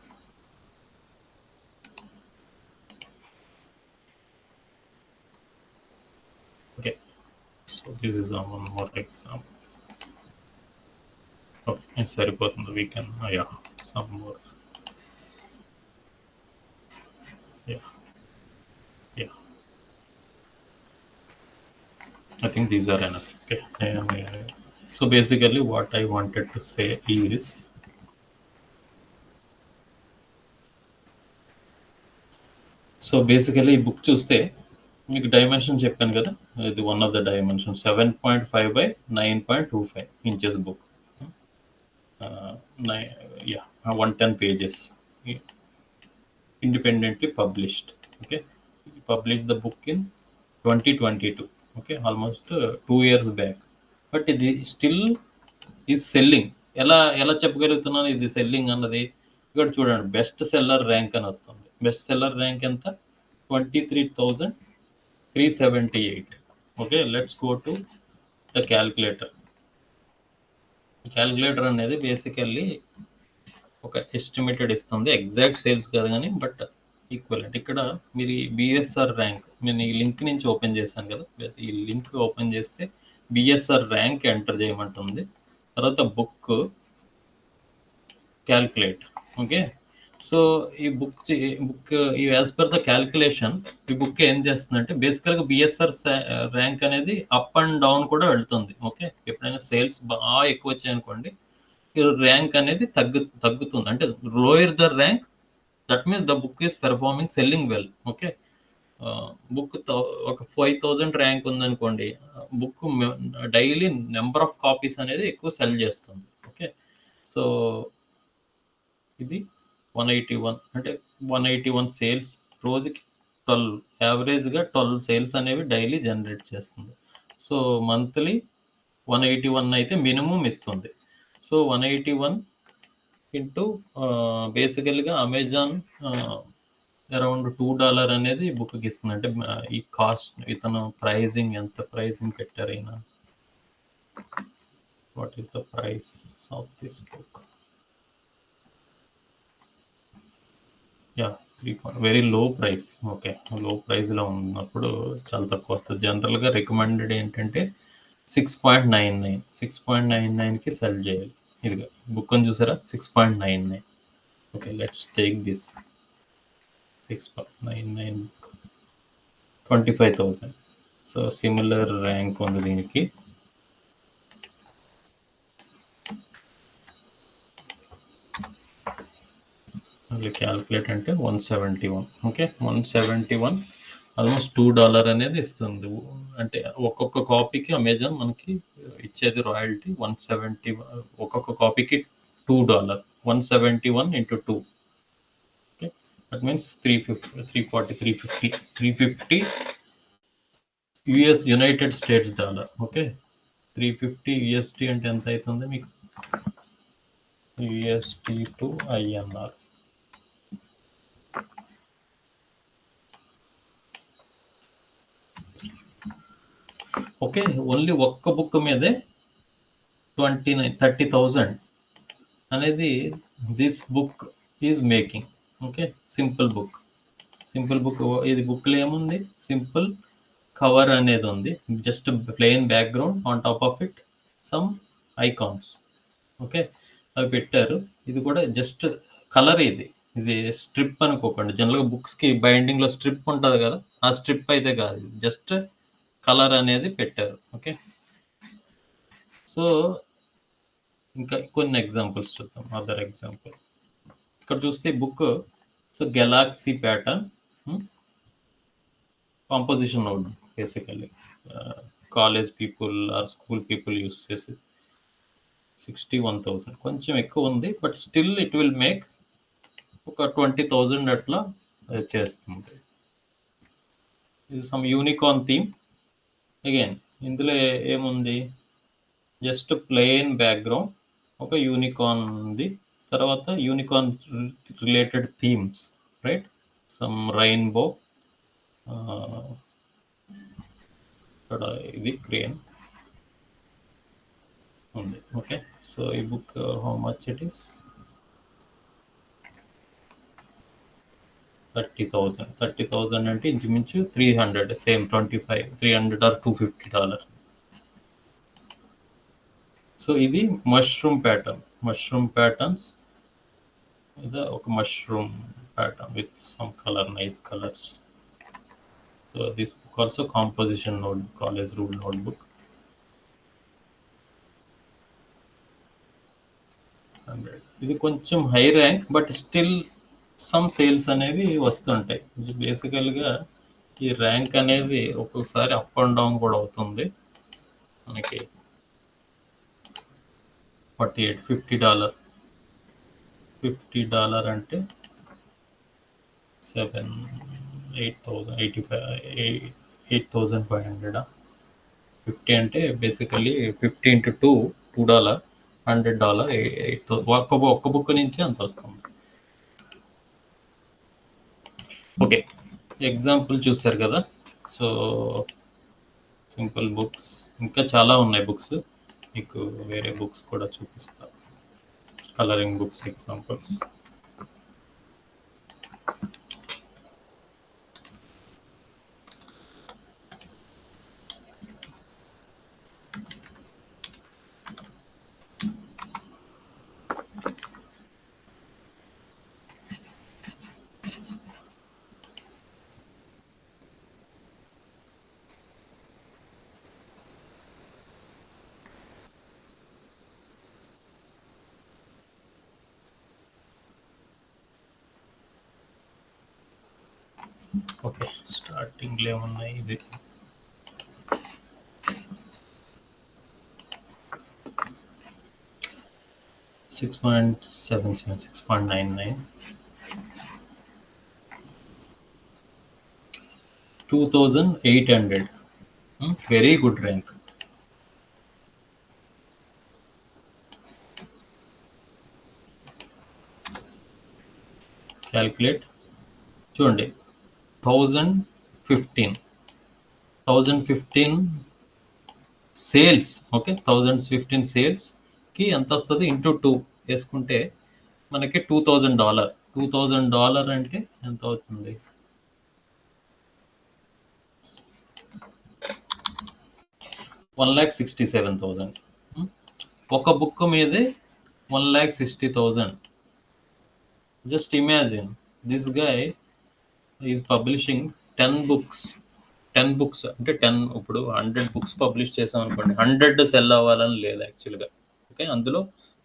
Okay, so this is one more example. Okay, సరిపోతుంది. We can some more. I think these are enough. Okay. So basically what I wanted to say is, so basically ఈ book చూస్తే మీకు dimension చెప్పాను కదా, ఇది one of the dimension 7.5 by 9.25 inches book. Yeah, 110 pages, independently published. Okay, he published the book in 2022. Okay, almost 2 years back. But ఇది still is selling. ఎలా చెప్పగలుగుతున్నాను ఇది selling అన్నది? ఇక్కడ చూడండి, బెస్ట్ సెల్లర్ ర్యాంక్ అని వస్తుంది. బెస్ట్ సెల్లర్ ర్యాంక్ ఎంత? 23,378. Okay, let's go to the calculator. Calculator అనేది బేసికల్లీ ఒక ఎస్టిమేటెడ్ ఇస్తుంది, ఎగ్జాక్ట్ సేల్స్ కాదు కానీ, బట్ ఈక్వలెంట్. ఇక్కడ మీరు బిఎస్ఆర్ ర్యాంక్, నేను ఈ లింక్ నుంచి ఓపెన్ చేశాను కదా, ఈ లింక్ ఓపెన్ చేస్తే బిఎస్ఆర్ ర్యాంక్ ఎంటర్ చేయమంటుంది. తర్వాత బుక్ క్యాల్కులేట్. ఓకే, సో ఈ బుక్ ఈ యాజ్ పర్ ద క్యాల్కులేషన్ ఈ బుక్ ఏం చేస్తుందంటే బేసికల్గా బిఎస్ఆర్ ర్యాంక్ అనేది అప్ అండ్ డౌన్ కూడా వెళ్తుంది. ఓకే, ఎప్పుడైనా సేల్స్ బాగా ఎక్కువ వచ్చాయనుకోండి, ర్యాంక్ అనేది తగ్గుతుంది. అంటే lower the rank, that means the book is performing selling well. Okay, book ఒక 5,000 ర్యాంక్ ఉందనుకోండి, book daily number of copies అనేది ఎక్కువ సెల్ చేస్తుంది. ఓకే, సో ఇది 181, అంటే 181 సేల్స్, రోజుకి 12, యావరేజ్గా 12 సేల్స్ అనేవి డైలీ జనరేట్ చేస్తుంది. సో మంత్లీ 181 అయితే మినిమం ఇస్తుంది. సో 181 ఇంటూ బేసికల్గా అమెజాన్ అరౌండ్ $2 అనేది బుక్కి ఇస్తుంది. అంటే ఈ కాస్ట్, ఇతను ప్రైజింగ్ ఎంత ప్రైజింగ్ పెట్టారు అయినా, what is the price of this book? Yeah, 3 very low price. Okay, లో ప్రైస్లో ఉన్నప్పుడు చాలా తక్కువ వస్తుంది. జనరల్గా రికమెండెడ్ ఏంటంటే 6.99, 6.99కి సెల్ చేయాలి. ఇదిగా బుక్ అని చూసారా, 6.99. Okay, let's take this 6.99 book, 25,000. So similar rank ఉంది దీనికి. మళ్ళీ క్యాల్కులేట్ అంటే 171. ఓకే, 171 ఆల్మోస్ట్ $2 అనేది ఇస్తుంది. అంటే ఒక్కొక్క కాపీకి అమెజాన్ మనకి ఇచ్చేది రాయల్టీ 170. ఒక్కొక్క కాపీకి $2, 171 into 2. Okay, that means 350 US United states dollar. Okay, 350 USD అంటే ఎంత అవుతుంది మీకు? USD to INR. Okay, only ఒక్క బుక్ మీదే 30,000 అనేది this book is making. Okay, simple book. ఇది బుక్లో ఏముంది? సింపుల్ కవర్ అనేది ఉంది, just plain background, on top of it some icons. Okay, అవి పెట్టారు. ఇది కూడా జస్ట్ కలర్. ఇది స్ట్రిప్ అనుకోకండి. జనరల్గా బుక్స్కి బైండింగ్లో స్ట్రిప్ ఉంటుంది కదా, ఆ స్ట్రిప్ అయితే కాదు, జస్ట్ కలర్ అనేది పెట్టారు. ఓకే, సో ఇంకా కొన్ని ఎగ్జాంపుల్స్ చూద్దాం. అదర్ ఎగ్జాంపుల్ ఇక్కడ చూస్తే book, so galaxy pattern composition notebook, basically college people or school people use చేసి 61,000, కొంచెం ఎక్కువ ఉంది, but still it will make ఒక 20,000 అట్లా చేస్తుంది. ఇది సమ్ యూనికార్న్ థీమ్. అగైన్ ఇందులో ఏముంది? జస్ట్ ప్లెయిన్ బ్యాక్గ్రౌండ్, ఒక యూనికార్న్ ఉంది, తర్వాత unicorn related themes, right? Some rainbow, ఇక్కడ ఇది క్రేన్ ఉంది. ఓకే, సో ఈ book how much it is? 30,000 అంటే ఇంచుమించు 300, సేమ్ 300 or $250. సో ఇది మష్రూమ్ ప్యాటర్న్స్. ఇది ఒక mushroom pattern with some colour, nice colours. So this book also composition note college rule notebook. ఇది కొంచెం high rank, but still some sales అనేవి వస్తుంటాయి. బేసికల్గా ఈ ర్యాంక్ అనేది ఒక్కొక్కసారి అప్ అండ్ డౌన్ కూడా అవుతుంది. మనకి $48, $50 అంటే 8,500. 50 అంటే బేసికల్లీ 50 into 2 $2, $100, ఒక్క బుక్ నుంచి అంత వస్తుంది. ఓకే, ఎగ్జాంపుల్ చూసారు కదా. సో సింపుల్ బుక్స్ ఇంకా చాలా ఉన్నాయి బుక్స్, మీకు వేరే బుక్స్ కూడా చూపిస్తా, కలరింగ్ బుక్స్ ఎగ్జాంపుల్స్. ఓకే, స్టార్టింగ్లో ఏమున్నాయి, ఇది 6.77, 6.99, 2,800. Very good rank. Calculate. చూడండి, 1015 సేల్స్. ఓకే, 1015 సేల్స్కి ఎంత వస్తుంది ఇంటూ 2 వేసుకుంటే మనకి $2,000. $2,000 అంటే ఎంత అవుతుంది? 1,67,000. ఒక బుక్ మీదే 1,60,000. Just imagine, this guy is publishing 10 books. 10 books అంటే 10, ఇప్పుడు 100 books పబ్లిష్ చేసాం అనుకోండి, 100 సెల్ అవ్వాలని లేదు యాక్చువల్గా. ఓకే, అందులో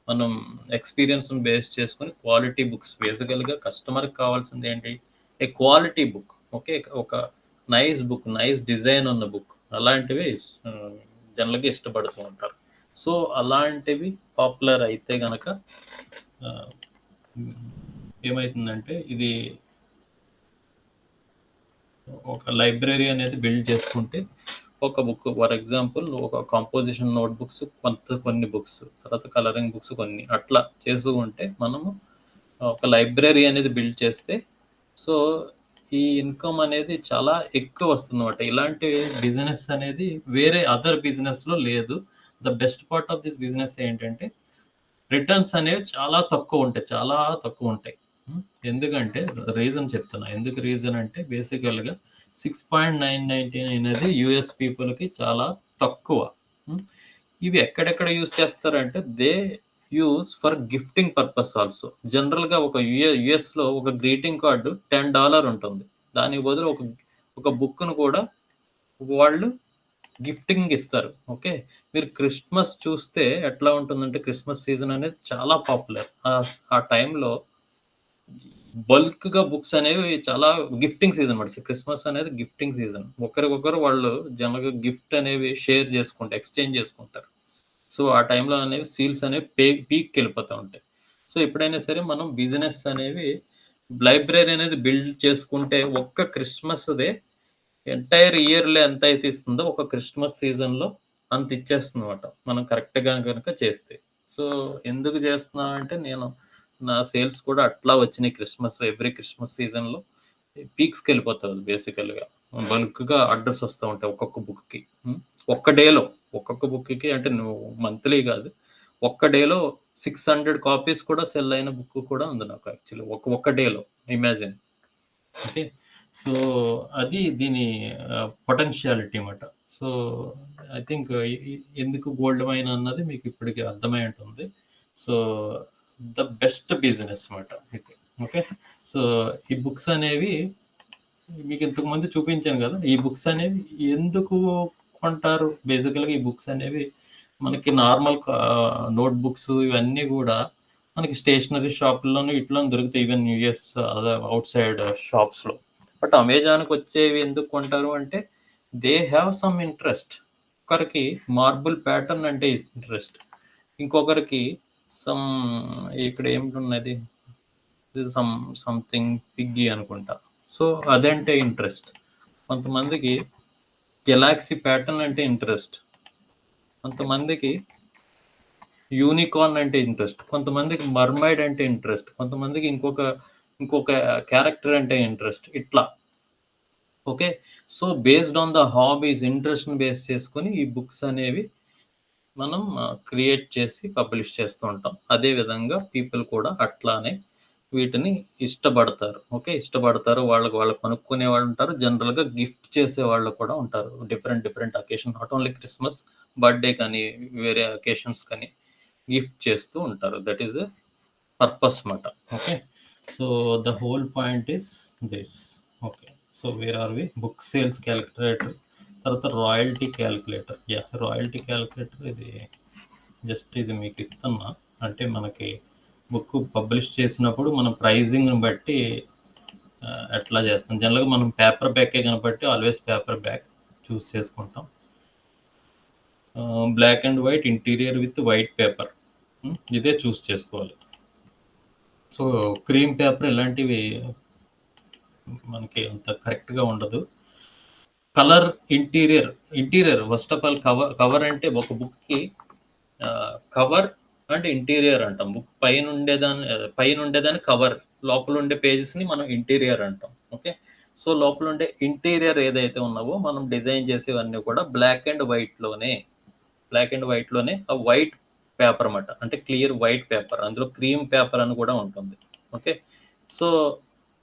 మనం ఎక్స్పీరియన్స్ని బేస్ చేసుకొని క్వాలిటీ బుక్స్, బేసికల్గా కస్టమర్కి కావాల్సింది ఏంటి? ఏ క్వాలిటీ బుక్. ఓకే, ఒక నైస్ బుక్, నైస్ డిజైన్ ఉన్న బుక్, అలాంటివి జనరల్గా ఇష్టపడుతూ ఉంటారు. సో అలాంటివి పాపులర్ అయితే కనుక ఏమవుతుందంటే, ఇది ఒక లైబ్రరీ అనేది బిల్డ్ చేసుకుంటే, ఒక బుక్ ఫర్ ఎగ్జాంపుల్ ఒక కాంపోజిషన్ నోట్ బుక్స్ కొన్ని బుక్స్, తర్వాత కలరింగ్ బుక్స్ కొన్ని, అట్లా చేసుకుంటే మనము ఒక లైబ్రరీ అనేది బిల్డ్ చేస్తే, సో ఈ ఇన్కమ్ అనేది చాలా ఎక్కువ వస్తుంది అన్నమాట. ఇలాంటి బిజినెస్ అనేది వేరే అదర్ బిజినెస్లో లేదు. The best part of this business ఏంటంటే, రిటర్న్స్ అనేవి చాలా తక్కువ ఉంటాయి. ఎందుకంటే రీజన్ చెప్తున్నా, ఎందుకు రీజన్ అంటే, బేసికల్గా 6.999 అనేది యుఎస్ పీపుల్కి చాలా తక్కువ. ఇవి ఎక్కడెక్కడ యూస్ చేస్తారంటే, they use for gifting purpose also. జనరల్గా ఒక యుఎస్లో ఒక గ్రీటింగ్ కార్డు $10 ఉంటుంది. దానికి బదులు ఒక బుక్ను కూడా వాళ్ళు గిఫ్టింగ్ ఇస్తారు. ఓకే, మీరు క్రిస్మస్ చూస్తే ఎట్లా ఉంటుందంటే, క్రిస్మస్ సీజన్ అనేది చాలా పాపులర్. ఆ టైంలో బల్క్గా బుక్స్ అనేవి చాలా గిఫ్టింగ్ సీజన్ మాట. క్రిస్మస్ అనేది గిఫ్టింగ్ సీజన్. ఒకరికొకరు వాళ్ళు జనరల్గా గిఫ్ట్ అనేవి షేర్ చేసుకుంటారు, ఎక్స్చేంజ్ చేసుకుంటారు. సో ఆ టైంలో అనేవి సీల్స్ అనేవి పీక్కి వెళ్ళిపోతూ ఉంటాయి. సో ఎప్పుడైనా సరే మనం బిజినెస్ అనేవి, లైబ్రరీ అనేది బిల్డ్ చేసుకుంటే, ఒక్క క్రిస్మస్దే ఎంటైర్ ఇయర్లో ఎంత అయితే ఇస్తుందో, ఒక క్రిస్మస్ సీజన్లో అంత ఇచ్చేస్తుంది అనమాట, మనం కరెక్ట్గా కనుక చేస్తే. సో ఎందుకు చేస్తున్నా అంటే, నా సేల్స్ కూడా అట్లా వచ్చినాయి. ఎవ్రీ క్రిస్మస్ సీజన్లో పీక్స్కి వెళ్ళిపోతుంది. బేసికల్గా బల్క్గా ఆర్డర్స్ వస్తూ ఉంటాయి ఒక్కొక్క బుక్కి. ఒక్క డేలో ఒక్కొక్క బుక్కి, అంటే నువ్వు మంత్లీ కాదు, ఒక్క డేలో 600 కాపీస్ కూడా సెల్ అయిన బుక్ కూడా ఉంది నాకు యాక్చువల్లీ, ఒక్క డేలో. ఇమాజిన్. ఓకే, సో అది దీని పొటెన్షియాలిటీ అన్నమాట. సో ఐ థింక్ ఎందుకు గోల్డ్ మైన్ అన్నది మీకు ఇప్పటికి అర్థమై ఉంటుంది. సో ద బెస్ట్ బిజినెస్ అన్నమాట ఇది. ఓకే, సో ఈ బుక్స్ అనేవి మీకు ఇంతకుముందు చూపించాను కదా! ఈ బుక్స్ అనేవి ఎందుకు కొంటారు? బేసికల్‌గా ఈ బుక్స్ అనేవి మనకి నార్మల్ నోట్ బుక్స్ ఇవన్నీ గూడా మనకి స్టేషనరీ షాపుల్లోను వీటిలోను దొరుకుతాయి. Even US other outside షాప్స్‌లో. బట్ అమెజాన్‌కొచ్చేవి ఎందుకు కొంటారు అంటే దే హావ్ సమ్ ఇంట్రెస్ట్. ఒకరికి మార్బుల్ ప్యాటర్న్ అంటే ఇంట్రెస్ట్. ఇంకొకరికి సమ్ ఇక్కడ ఏమిటున్నది? సంథింగ్ పిగ్గీ అనుకుంటా. సో, అదంటే ఇంట్రెస్ట్. కొంతమందికి గెలాక్సీ ప్యాటర్న్ అంటే ఇంట్రెస్ట్. కొంతమందికి యూనికార్న్ అంటే ఇంట్రెస్ట్. కొంతమందికి మర్మైడ్ అంటే ఇంట్రెస్ట్. కొంతమందికి ఇంకొక క్యారెక్టర్ అంటే ఇంట్రెస్ట్. ఇట్లా. Okay. So, based on the hobbies, ఇంట్రెస్ట్‌ని బేస్ చేసుకొని ఈ బుక్స్ అనేవి మనం క్రియేట్ చేసి పబ్లిష్ చేస్తూ ఉంటాం. అదే విధంగా పీపుల్ కూడా అట్లానే వీటిని ఇష్టపడతారు. ఓకే. ఇష్టపడతారు. వాళ్ళు కొనుక్కునే వాళ్ళుంటారు. జనరల్‌గా గిఫ్ట్ చేసేవాళ్ళు కూడా ఉంటారు. Different occasion not only Christmas, birthday కానీ, వేరే అకేషన్స్ కానీ గిఫ్ట్ చేస్తూ ఉంటారు. దట్ ఈస్ ఎ పర్పస్ మాట. Okay. So, the whole point is this. Okay. So, where are we? Book sales calculator. తర్వాత royalty calculator. Yeah! Royalty calculator ఇది మీకు ఇస్తున్నా. అంటే మనకి బుక్ పబ్లిష్ చేసినప్పుడు మన ప్రైజింగ్‌ని బట్టి ఎట్లా చేస్తాం. జనరల్‌గా మనం పేపర్ బ్యాకే కాబట్టి ఆల్వేస్ పేపర్ బ్యాక్ చూస్ చేసుకుంటాం. Black and white interior with white paper. ఇదే చూస్ చేసుకోవాలి. సో, క్రీమ్ పేపర్ ఇలాంటివి మనకి అంత కరెక్ట్‌గా ఉండదు. Colour interior first of all cover అంటే ఒక బుక్‌కి కవర్ అంటే ఇంటీరియర్ అంటాం. బుక్ పైనుండేదాన్ని కవర్. లోపలుండే పేజెస్‌ని మనం ఇంటీరియర్ అంటాం. ఓకే. సో, లోపలుండే ఇంటీరియర్ ఏదైతే ఉన్నావో మనం డిజైన్ చేసేవన్నీ కూడా బ్లాక్ అండ్ వైట్‌లోనే ఆ వైట్ పేపర్ మాట. అంటే క్లియర్ వైట్ పేపర్. అందులో క్రీమ్ పేపర్ అని కూడా ఉంటుంది. ఓకే. సో,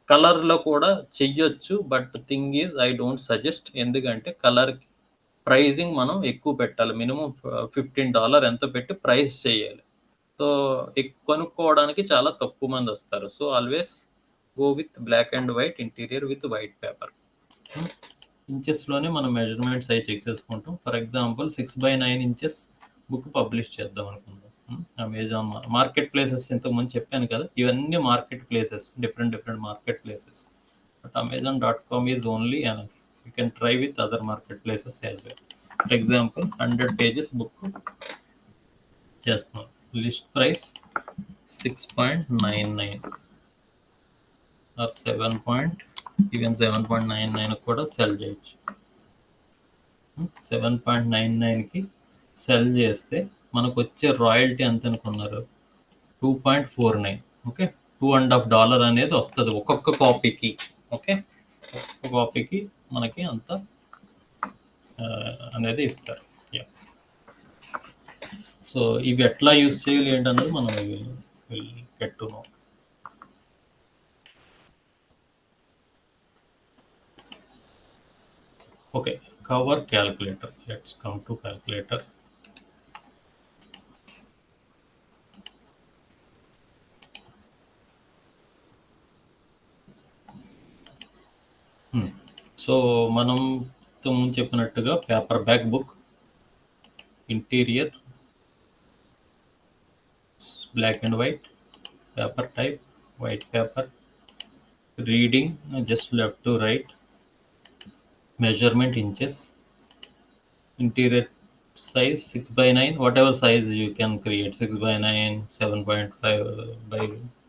కలర్‌లో కూడా చెయ్యొచ్చు. But thing is I don't suggest. ఎందుకంటే కలర్‌కి ప్రైజింగ్ మనం ఎక్కువ పెట్టాలి. మినిమమ్ $15 ఎంతో పెట్టి ప్రైస్ చేయాలి. సో, కొనుక్కోవడానికి చాలా తక్కువ మందొస్తారు. So, always go with black and white interior with white paper. ఇంచెస్‌లోనే మనం మెజర్‌మెంట్స్ అయి చెక్ చేసుకుంటాం. For example 6/9 inches book publish చేద్దాం అనుకుందాం. అమెజాన్ మార్కెట్ ప్లేసెస్ ఇంతకుముందు చెప్పాను కదా! ఇవన్నీ market places. Different market places. But amazon.com is only enough. You can try with other market places as well. For example 100 pages book చేస్తున్నాం. List price 6.99 or 7.99 కూడా cell చేయొచ్చు. 7.99కి cell చేస్తే మనకొచ్చే royalty ఎంత అనుకున్నారు? 2.49. ఓకే. $2.50 అనేది వస్తది ఒక్కొక్క కాపీకి. ఓకే. ఒక్కొక్క కాపీకి మనకి అంత అనేది ఇస్తారు. యాహ్! సో, ఇవి ఎట్లా యూజ్ చేయాలి ఏంటన్నది మనం will get to know. Okay. Cover calculator. Let's come to calculator. So, మనం ఇంతకుముందు చెప్పినట్టుగా paperback book, interior, black and white, paper type, white paper, reading just left to right, measurement inches, interior size 6/9, whatever size you can create, 6/9, 7.5 by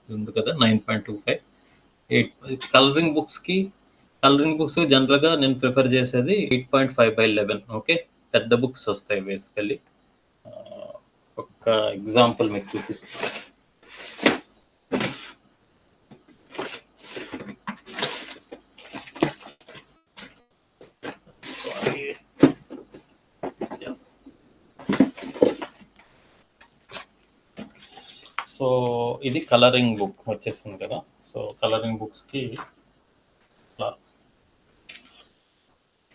ఉంది కదా 9.25, 8. Colouring books జనరల్గా నేను prefer చేసేది 8.5/11. Okay. పెద్ద books వస్తాయి basically. ఒక example మీకు చూపిస్తాను. సో, ఇది కలరింగ్ బుక్ వచ్చేసింది కదా! సో, కలరింగ్ బుక్స్‌కి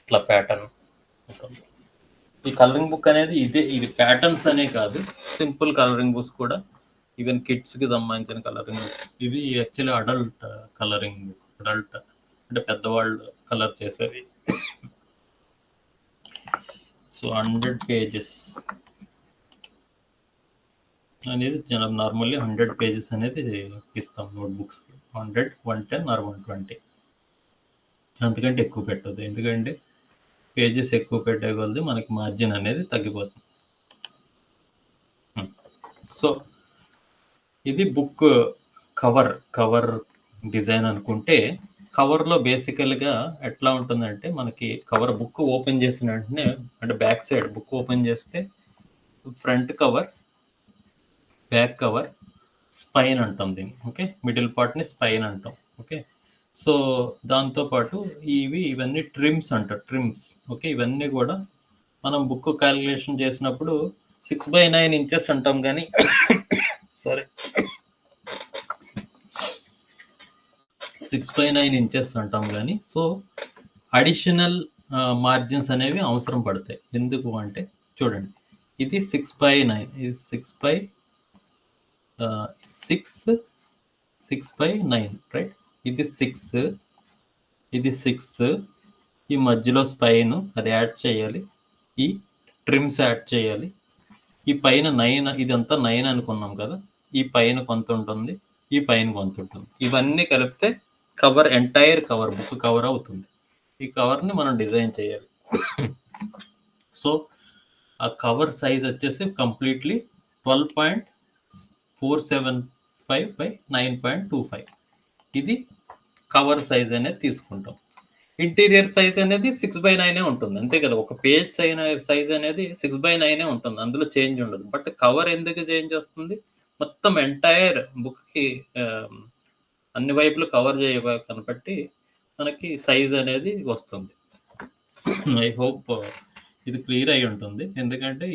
ఇట్లా ప్యాటర్న్ ఉంటుంది. ఈ కలరింగ్ బుక్ అనేది ఇది ప్యాటర్న్స్ అనే కాదు. సింపుల్ కలరింగ్ బుక్స్ కూడా ఈవెన్ కిడ్స్‌కి సంబంధించిన కలరింగ్ బుక్స్. ఇవి యాక్చువల్లీ అడల్ట్ కలరింగ్ బుక్. అంటే పెద్దవాళ్ళు కలర్ చేసేవి. సో 100 పేజెస్ అనేది నార్మల్లీ 100 పేజెస్ అనేది ఇస్తాం నోట్బుక్స్కి. 100, 110 ఆర్ 120, అంతకంటే ఎక్కువ పెట్టద్దు. ఎందుకంటే పేజెస్ ఎక్కువ పెట్టే కొలది మనకి మార్జిన్ అనేది తగ్గిపోతుంది. సో ఇది బుక్ కవర్ డిజైన్ అనుకుంటే, కవర్లో బేసికల్గా ఎట్లా ఉంటుందంటే మనకి బుక్ ఓపెన్ చేసిన వెంటనే, అంటే బ్యాక్ సైడ్ బుక్ ఓపెన్ చేస్తే front cover, back cover, spine అంటాం దీన్ని. ఓకే, మిడిల్ పార్ట్ని స్పైన్ అంటాం. ఓకే, సో దాంతోపాటు ఇవన్నీ ట్రిమ్స్ అంటారు, ట్రిమ్స్. ఓకే, ఇవన్నీ కూడా మనం బుక్ క్యాలిక్యులేషన్ చేసినప్పుడు 6/9 ఇంచెస్ అంటాం కానీ సారీ 6/9 ఇంచెస్ అంటాం కానీ, సో అడిషనల్ మార్జిన్స్ అనేవి అవసరం పడతాయి. ఎందుకు అంటే చూడండి, ఇది 6/9, ఇది 6/9, రైట్? ఇది 6, ఇది 6, ఈ మధ్యలో స్పైన్ అది యాడ్ చేయాలి, ఈ ట్రిమ్స్ యాడ్ చేయాలి, ఈ పైన 9, ఇదంతా 9 అనుకున్నాం కదా, ఈ పైన కొంత ఉంటుంది, ఈ పైన కొంత ఉంటుంది. ఇవన్నీ కలిపితే cover, entire cover, book cover అవుతుంది. ఈ కవర్ని మనం డిజైన్ చేయాలి. సో ఆ కవర్ సైజ్ వచ్చేసి కంప్లీట్లీ 12.475 by 9.25. ఇది కవర్ సైజ్ అనేది తీసుకుంటాం. ఇంటీరియర్ సైజ్ అనేది 6/9 ఉంటుంది, అంతే కదా. ఒక పేజ్ సైజ్ అనేది 6/9 ఉంటుంది, అందులో చేంజ్ ఉండదు. బట్ కవర్ ఎందుకు చేంజ్ వస్తుంది? మొత్తం ఎంటైర్ బుక్కి అన్ని వైపులు కవర్ చేయబోయే కాబట్టి మనకి సైజ్ అనేది వస్తుంది. ఐ హోప్ ఇది క్లియర్ అయి ఉంటుంది, ఎందుకంటే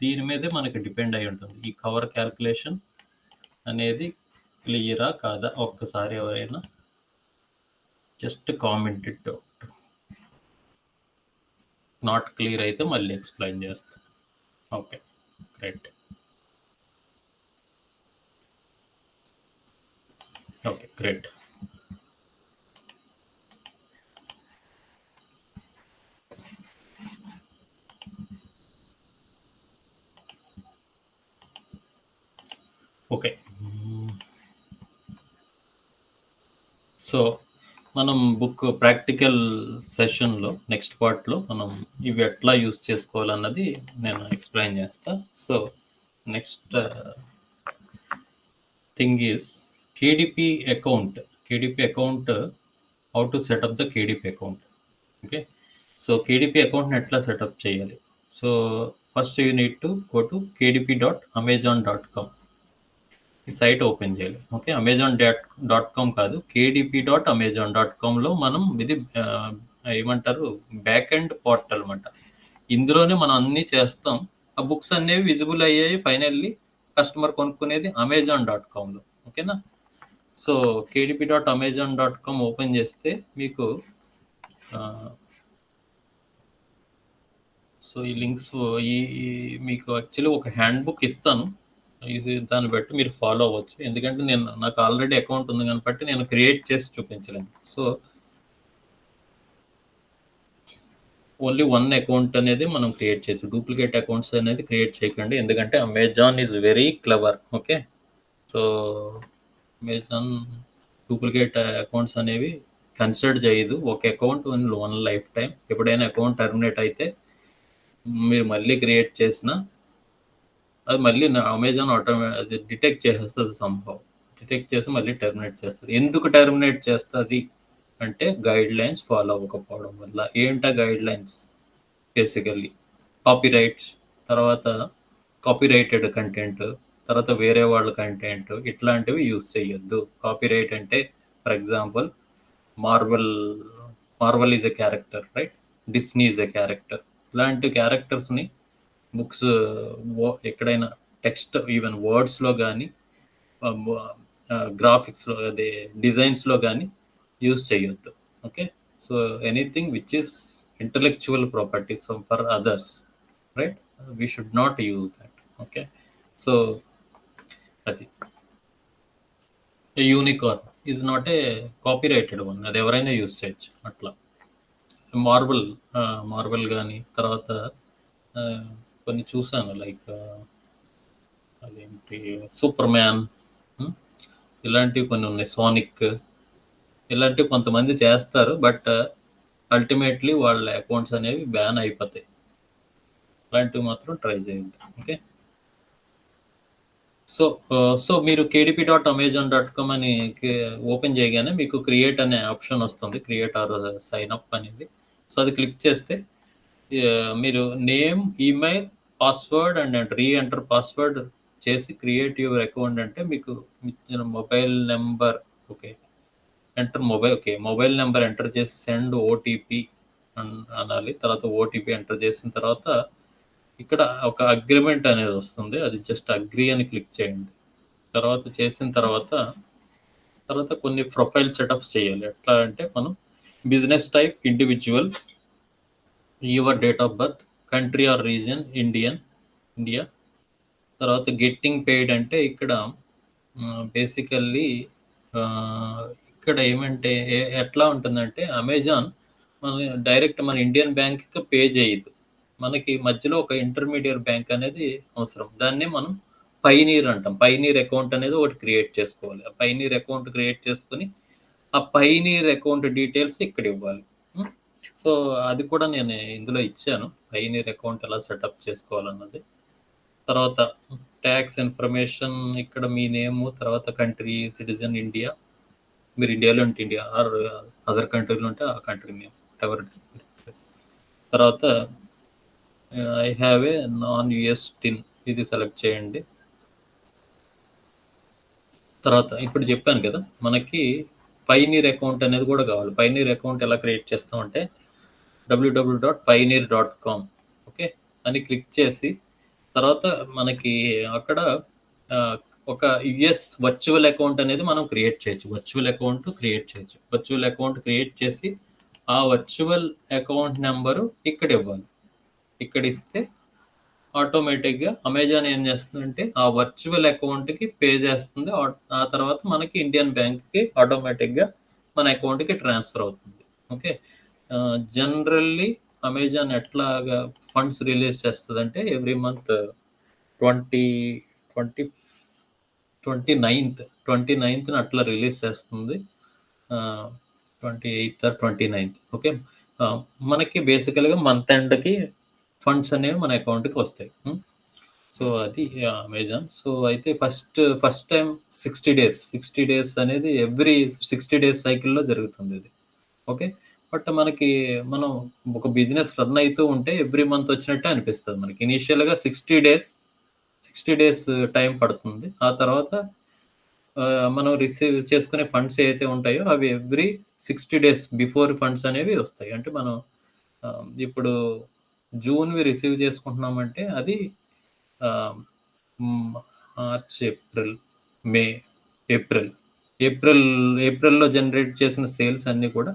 దీని మీదే మనకి డిపెండ్ అయి ఉంటుంది ఈ కవర్ క్యాల్కులేషన్ అనేది. క్లియరా కాదా ఒక్కసారి ఎవరైనా just comment it out. Not clear అయితే మళ్ళీ ఎక్స్ప్లెయిన్ చేస్తాను. Okay, great. Okay, great. Okay, so మనం బుక్ ప్రాక్టికల్ సెషన్లో నెక్స్ట్ పార్ట్లో మనం ఇవి ఎట్లా యూస్ చేసుకోవాలన్నది నేను ఎక్స్ప్లెయిన్ చేస్తా. So next thing is కేడిపి account. How to set up the కేడిపి account. Okay, so కేడిపి అకౌంట్ని ఎట్లా సెటప్ చేయాలి? So first you need to go to kdp.amazon.com. ఈ సైట్ ఓపెన్ చేయాలి. ఓకే, amazon.com కాదు, kdp.amazon.comలో మనం ఇది ఏమంటారు, బ్యాక్ ఎండ్ పోర్టల్ అనమాట. ఇందులోనే మనం అన్నీ చేస్తాం. ఆ బుక్స్ అనేవి విజిబుల్ అయ్యాయి ఫైనల్లీ కస్టమర్ కొనుక్కునేది amazon.comలో. ఓకేనా? సో kdp.amazon.com ఓపెన్ చేస్తే మీకు సో ఈ లింక్స్ మీకు యాక్చువల్లీ ఒక హ్యాండ్ బుక్ ఇస్తాను, దాన్ని బట్టి మీరు ఫాలో అవ్వచ్చు. ఎందుకంటే నాకు ఆల్రెడీ అకౌంట్ ఉంది కాబట్టి నేను క్రియేట్ చేసి చూపించలేను. సో ఓన్లీ 1 అకౌంట్ అనేది మనం క్రియేట్ చేయొచ్చు. డూప్లికేట్ అకౌంట్స్ అనేది క్రియేట్ చేయకండి, ఎందుకంటే Amazon is very clever. Okay, so Amazon duplicate accounts అనేవి కన్సిడర్ చేయదు. ఒక అకౌంట్ వన్ లైఫ్ టైం. ఎప్పుడైనా అకౌంట్ టర్మినేట్ అయితే మీరు మళ్ళీ క్రియేట్ చేసిన అది మళ్ళీ అమెజాన్ అది డిటెక్ట్ చేసేస్తుంది, సంభవం డిటెక్ట్ చేసి మళ్ళీ టర్మినేట్ చేస్తుంది. ఎందుకు టర్మినేట్ చేస్తుంది అంటే గైడ్ లైన్స్ ఫాలో అవ్వకపోవడం వల్ల. ఏంటా guidelines? Basically copyrights, తర్వాత కాపీరైటెడ్ కంటెంట్, తర్వాత వేరే వాళ్ళ కంటెంట్, ఇట్లాంటివి యూజ్ చేయొద్దు. కాపీరైట్ అంటే for example Marvel is a character, right? Disney is a character. ఇలాంటి క్యారెక్టర్స్ని బుక్స్ ఎక్కడైనా టెక్స్ట్, ఈవెన్ వర్డ్స్లో కానీ గ్రాఫిక్స్లో, అదే డిజైన్స్లో కానీ యూజ్ చేయొద్దు. Okay, so anything which is intellectual properties for others, right, we should not use that. Okay, so అది unicorn. Is not a copyrighted one. అది ఎవరైనా యూజ్ చేయొచ్చు అట్లా. మార్వెల్ మార్వెల్ కానీ తర్వాత కొన్ని చూసాను లైక్ అదేంటి సూపర్ మ్యాన్, ఇలాంటివి కొన్ని ఉన్నాయి, సోనిక్, ఇలాంటివి కొంతమంది చేస్తారు. బట్ అల్టిమేట్లీ వాళ్ళ అకౌంట్స్ అనేవి బ్యాన్ అయిపోతాయి. అలాంటివి మాత్రం ట్రై చేయొద్దు. ఓకే. సో మీరు kdp.amazon.com అని ఓపెన్ చేయగానే మీకు క్రియేట్ అనే ఆప్షన్ వస్తుంది, క్రియేట్ ఆర్ సైన్ అప్ అనేది. సో అది క్లిక్ చేస్తే మీరు name, email, password and re-enter password చేసి క్రియేట్ యువర్ అకౌంట్ అంటే మీకు mobile number, okay, enter mobile number enter చేసి సెండ్ ఓటీపీ అనాలి. తర్వాత ఓటీపీ ఎంటర్ చేసిన తర్వాత ఇక్కడ ఒక అగ్రిమెంట్ అనేది వస్తుంది, అది జస్ట్ అగ్రీ అని క్లిక్ చేయండి. తర్వాత చేసిన తర్వాత కొన్ని ప్రొఫైల్ సెటప్స్ చేయాలి. ఎట్లా అంటే మనం business type individual, your date of birth, country or region India. తర్వాత గెట్టింగ్ పెయిడ్ అంటే ఇక్కడ బేసికల్లీ ఇక్కడ ఏమంటే ఎట్లా ఉంటుందంటే అమెజాన్ మన డైరెక్ట్ మన ఇండియన్ బ్యాంక్కి పే చేయదు, మనకి మధ్యలో ఒక ఇంటర్మీడియట్ బ్యాంక్ అనేది అవసరం. దాన్నే మనం పైనీర్ అంటాం. పైనీర్ అకౌంట్ అనేది ఒకటి క్రియేట్ చేసుకోవాలి. ఆ పైనీర్ అకౌంట్ క్రియేట్ చేసుకుని ఆ పైనీర్ అకౌంట్ డీటెయిల్స్ ఇక్కడ ఇవ్వాలి. సో అది కూడా నేను ఇందులో ఇచ్చాను, పైనీర్ అకౌంట్ ఎలా సెటప్ చేసుకోవాలన్నది. తర్వాత ట్యాక్స్ ఇన్ఫర్మేషన్ ఇక్కడ మీ నేము, తర్వాత కంట్రీ సిటిజన్ ఇండియా, మీరు ఇండియాలో ఉంటే ఇండియా ఆర్ అదర్ కంట్రీలో ఉంటే ఆ కంట్రీ నేమ్ ఎవర్. తర్వాత I have a non US TIN, ఇది సెలెక్ట్ చేయండి. తర్వాత ఇప్పుడు చెప్పాను కదా మనకి పైనీర్ అకౌంట్ అనేది కూడా కావాలి. పైనీర్ అకౌంట్ ఎలా క్రియేట్ చేస్తామంటే www.pioneer.com, ఓకే అని క్లిక్ చేసి తర్వాత మనకి అక్కడ ఒక యుఎస్ వర్చువల్ అకౌంట్ అనేది మనం క్రియేట్ చేయొచ్చు. వర్చువల్ అకౌంట్ క్రియేట్ చేసి ఆ వర్చువల్ అకౌంట్ నెంబరు ఇక్కడ ఇవ్వాలి. ఇక్కడ ఇస్తే ఆటోమేటిక్గా అమెజాన్ ఏం చేస్తుందంటే ఆ వర్చువల్ అకౌంట్కి పే చేస్తుంది. ఆ తర్వాత మనకి ఇండియన్ బ్యాంక్కి ఆటోమేటిక్గా మన అకౌంట్కి ట్రాన్స్ఫర్ అవుతుంది. ఓకే. జనరల్లీ అమెజాన్ ఎట్లాగా ఫండ్స్ రిలీజ్ చేస్తుంది అంటే ఎవ్రీ మంత్ 29th అట్లా రిలీజ్ చేస్తుంది, 28th or 29th. ఓకే. మనకి బేసికల్గా మంత్ ఎండ్కి ఫండ్స్ అనేవి మన అకౌంట్కి వస్తాయి. సో అది అమెజాన్. సో అయితే ఫస్ట్ టైం 60 డేస్ అనేది ఎవ్రీ 60 డేస్ సైకిల్లో జరుగుతుంది ఇది. ఓకే. బట్ మనం ఒక బిజినెస్ రన్ అవుతూ ఉంటే ఎవ్రీ మంత్ వచ్చినట్టే అనిపిస్తుంది మనకి. ఇనీషియల్గా 60 డేస్ టైం పడుతుంది. ఆ తర్వాత మనం రిసీవ్ చేసుకునే ఫండ్స్ ఏవైతే ఉంటాయో అవి ఎవ్రీ 60 డేస్ బిఫోర్ ఫండ్స్ అనేవి వస్తాయి. అంటే మనం ఇప్పుడు జూన్వి రిసీవ్ చేసుకుంటున్నామంటే అది మార్చ్, ఏప్రిల్, మే, ఏప్రిల్లో జనరేట్ చేసిన సేల్స్ అన్నీ కూడా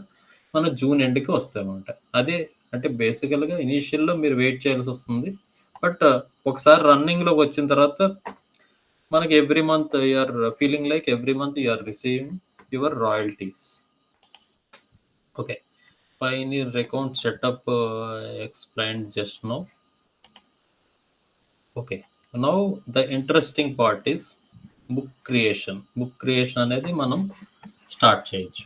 మన జూన్ ఎండ్కి వస్తాయన్నమాట. అదే అంటే బేసికల్గా ఇనీషియల్లో మీరు వెయిట్ చేయాల్సి వస్తుంది. బట్ ఒకసారి రన్నింగ్లోకి వచ్చిన తర్వాత మనకి every month you're feeling like every month you're receiving your royalties. Okay. Pioneer account setup explained just now. Okay. Now the interesting part is book creation. Book creation అనేది మనం స్టార్ట్ చేయొచ్చు.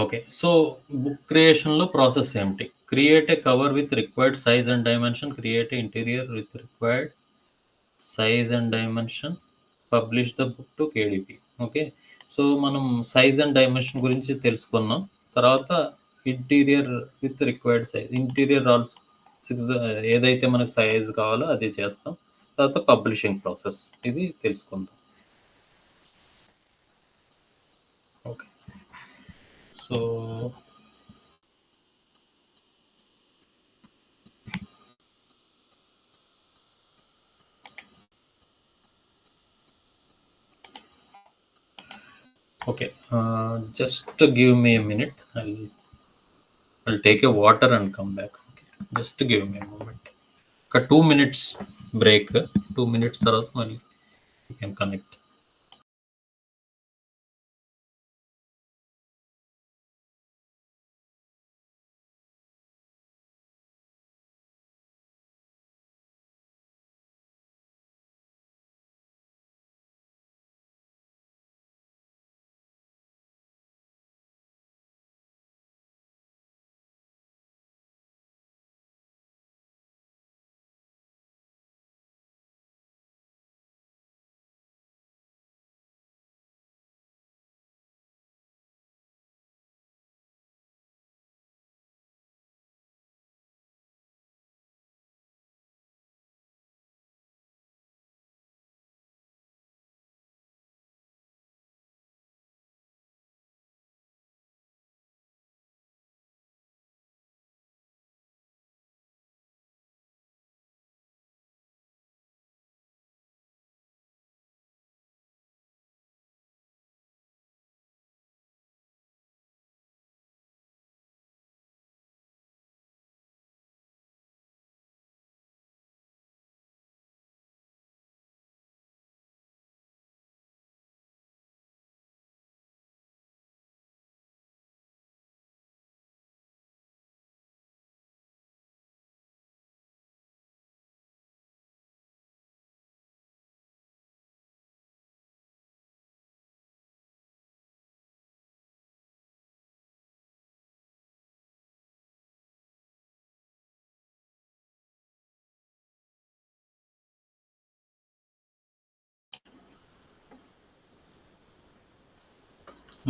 Okay. So book క్రియేషన్లో process ఏమిటి? Create a cover with required size and dimension, create a interior with required size and dimension, publish the book to కేడిపి. Okay. So మనం size and dimension గురించి తెలుసుకున్నాం. తర్వాత interior with required size, interior also 6 ఏదైతే మనకు size కావాలో అది చేస్తాం. తర్వాత పబ్లిషింగ్ ప్రాసెస్ ఇది తెలుసుకుందాం. Okay. So okay, just give me a minute. I'll take a water and come back. Okay, just give me a moment. ఒక 2 మినిట్స్ బ్రేక్. 2 మినిట్స్ తర్వాత మళ్ళీ you can connect.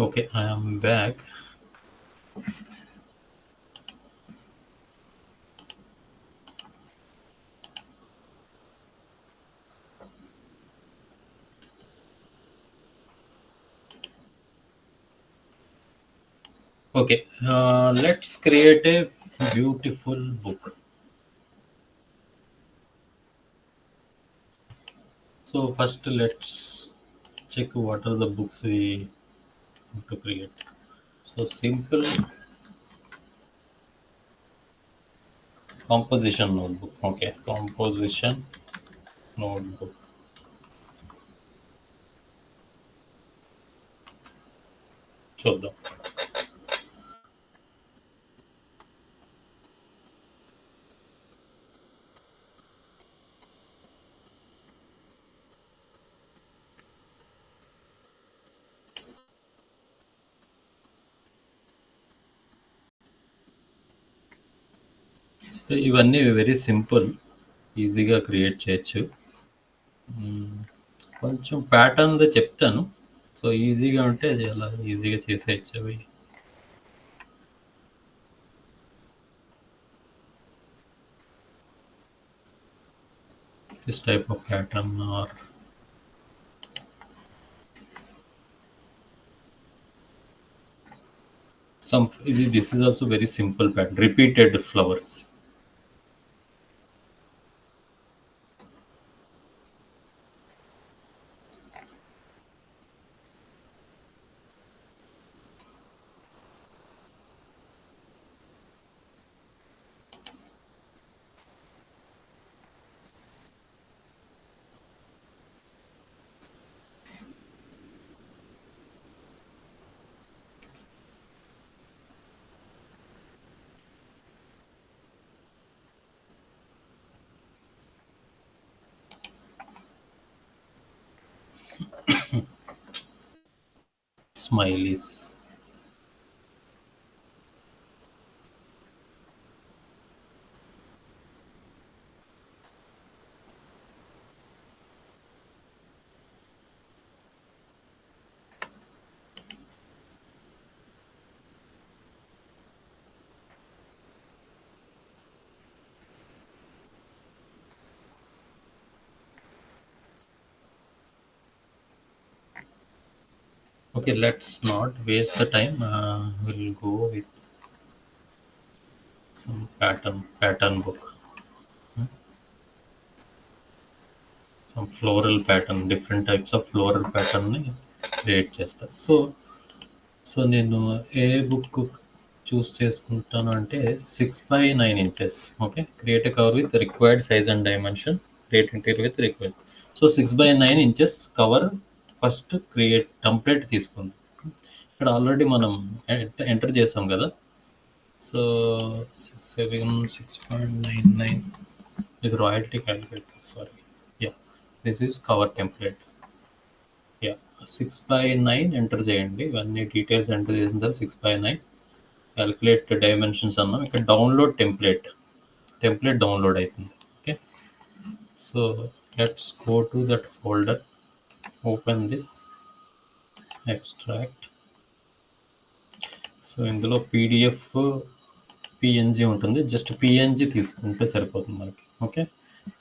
Okay, I am back. Okay, let's create a beautiful book. So first let's check what are the books we want to create. So simple composition notebook. Okay, composition notebook. చూద్దాం. So ఇవన్నీ very simple, ఈజీగా create చేయొచ్చు. కొంచెం ప్యాటర్న్ది చెప్తాను. So ఈజీగా ఉంటే అది అలా ఈజీగా చేసేయచ్చు అవి. This type of pattern or some, this is also very simple pattern, repeated flowers. Smileys. Okay, let's not waste the time. We'll go with some pattern book. Some floral pattern, different types of floral pattern ని create చేస్తా. So నేను ఏ book చూస్ చేసుకుంటాను అంటే 6/9 inches. Okay. Create a cover with required size and dimension. Create interior with required. So 6/9 inches cover first create template తీసుకుంది. ఇక్కడ already మనం enter చేసాం కదా. సో 6.99 ఇది royalty calculator. Sorry, yeah, this is cover template. Yeah, 6/9 enter చేయండి. ఇవన్నీ details enter చేసిన తర్వాత 6/9 క్యాలిక్యులేట్ డైమెన్షన్స్ అన్నాం. ఇక్కడ డౌన్లోడ్ టెంప్లెట్ డౌన్లోడ్ అవుతుంది. Okay. So let's go to that folder, open this, extract. So ఇందులో పీడిఎఫ్, పిఎన్జి ఉంటుంది. జస్ట్ పిఎన్జి తీసుకుంటే సరిపోతుంది మనకి. ఓకే.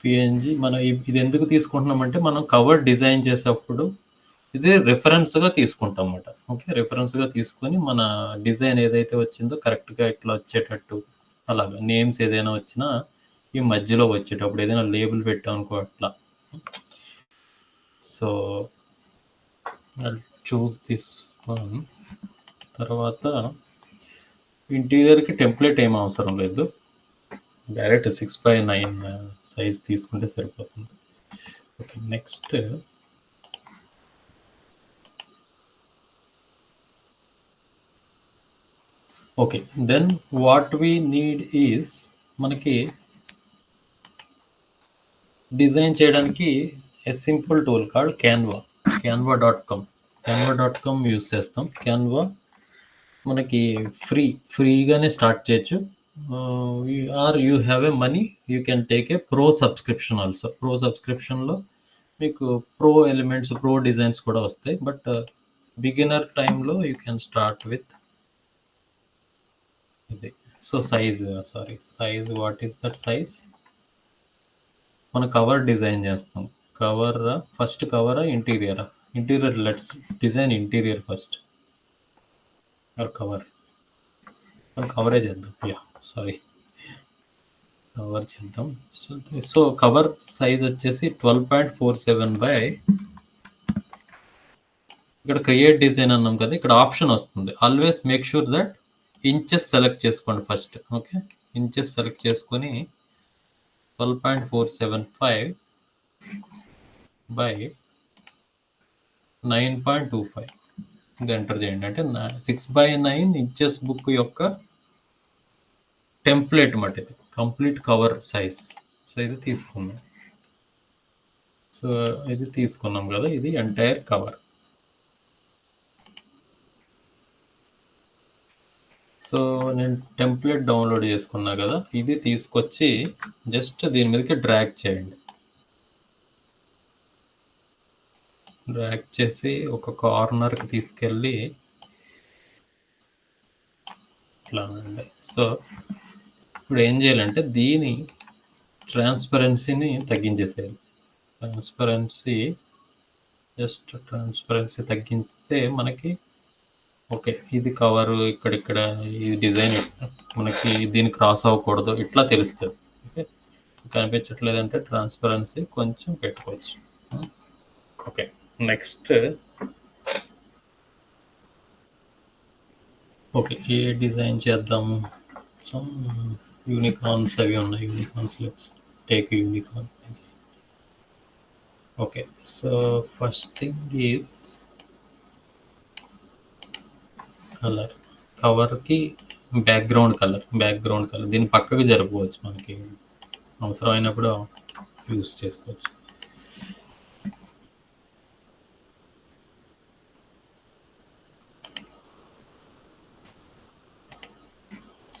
పిఎన్జి మనం ఇది ఎందుకు తీసుకుంటున్నామంటే మనం కవర్ డిజైన్ చేసేటప్పుడు ఇది రిఫరెన్స్గా తీసుకుంటాం అన్నమాట. ఓకే. రిఫరెన్స్గా తీసుకొని మన డిజైన్ ఏదైతే వచ్చిందో కరెక్ట్గా ఇట్లా వచ్చేటట్టు, అలాగా నేమ్స్ ఏదైనా వచ్చినా ఈ మధ్యలో వచ్చేటప్పుడు ఏదైనా లేబుల్ పెట్టామనుకో అట్లా. So choose this one. తర్వాత ఇంటీరియర్కి టెంప్లెట్ ఏం అవసరం లేదు, డైరెక్ట్ 6/9 సైజ్ తీసుకుంటే సరిపోతుంది. Okay. Next okay, then what we need is, మనకి డిజైన్ చేయడానికి a simple tool called canva.com use చేస్తాం. క్యాన్వా మనకి ఫ్రీగానే స్టార్ట్ చేయొచ్చు. Or you have a money, you can take a pro subscription also. Pro సబ్స్క్రిప్షన్లో మీకు ప్రో ఎలిమెంట్స్, ప్రో డిజైన్స్ కూడా వస్తాయి. బట్ బిగినర్ టైంలో యూ కెన్ స్టార్ట్ విత్ ఇది. So size what is that size? మనం కవర్ డిజైన్ చేస్తాం. First కవరా ఇంటీరియరా? Interior. Let's design interior first. కవరే చేద్దాం. యా, సారీ, కవర్ చేద్దాం. సో కవర్ సైజ్ వచ్చేసి 12.47 బై, ఇక్కడ క్రియేట్ డిజైన్ అన్నాం కదా, ఇక్కడ ఆప్షన్ వస్తుంది. Always make sure that inches select చేసుకోండి ఫస్ట్. ఓకే. ఇంచెస్ సెలెక్ట్ చేసుకొని 12.475 బై 9.25 ఇది ఎంటర్ చేయండి. అంటే 6/9 ఇంచెస్ బుక్ యొక్క టెంప్లెట్ మాట ఇది, కంప్లీట్ కవర్ సైజ్. సో ఇది తీసుకున్నాం కదా, ఇది ఎంటైర్ కవర్. సో నేను టెంప్లెట్ డౌన్లోడ్ చేసుకున్నా కదా, ఇది తీసుకొచ్చి జస్ట్ దీని మీదకి డ్రాగ్ చేయండి. డ్రాగ్ చేసి ఒక కార్నర్కి తీసుకెళ్ళి ఇట్లా అండి. సో ఇప్పుడు ఏం చేయాలంటే దీని ట్రాన్స్పరెన్సీని తగ్గించేసేయాలి. ట్రాన్స్పరెన్సీ తగ్గిస్తే మనకి ఓకే, ఇది కవర్ ఇక్కడ ఈ డిజైన్ మనకి దీన్ని క్రాస్ అవ్వకూడదు ఇట్లా తెలుస్తుంది. ఓకే. కనిపించట్లేదంటే ట్రాన్స్పరెన్సీ కొంచెం పెట్టుకోవచ్చు. ఓకే. నెక్స్ట్ ఓకే, ఏ డిజైన్ చేద్దాము? సమ్ యూనికార్న్స్ అవి ఉన్నాయి. Unicorns, let's take unicorn design. Okay. So first thing is colour. కవర్కి బ్యాక్గ్రౌండ్ కలర్ దీన్ని పక్కకు జరుపుకోవచ్చు, మనకి అవసరమైనప్పుడు యూస్ చేసుకోవచ్చు.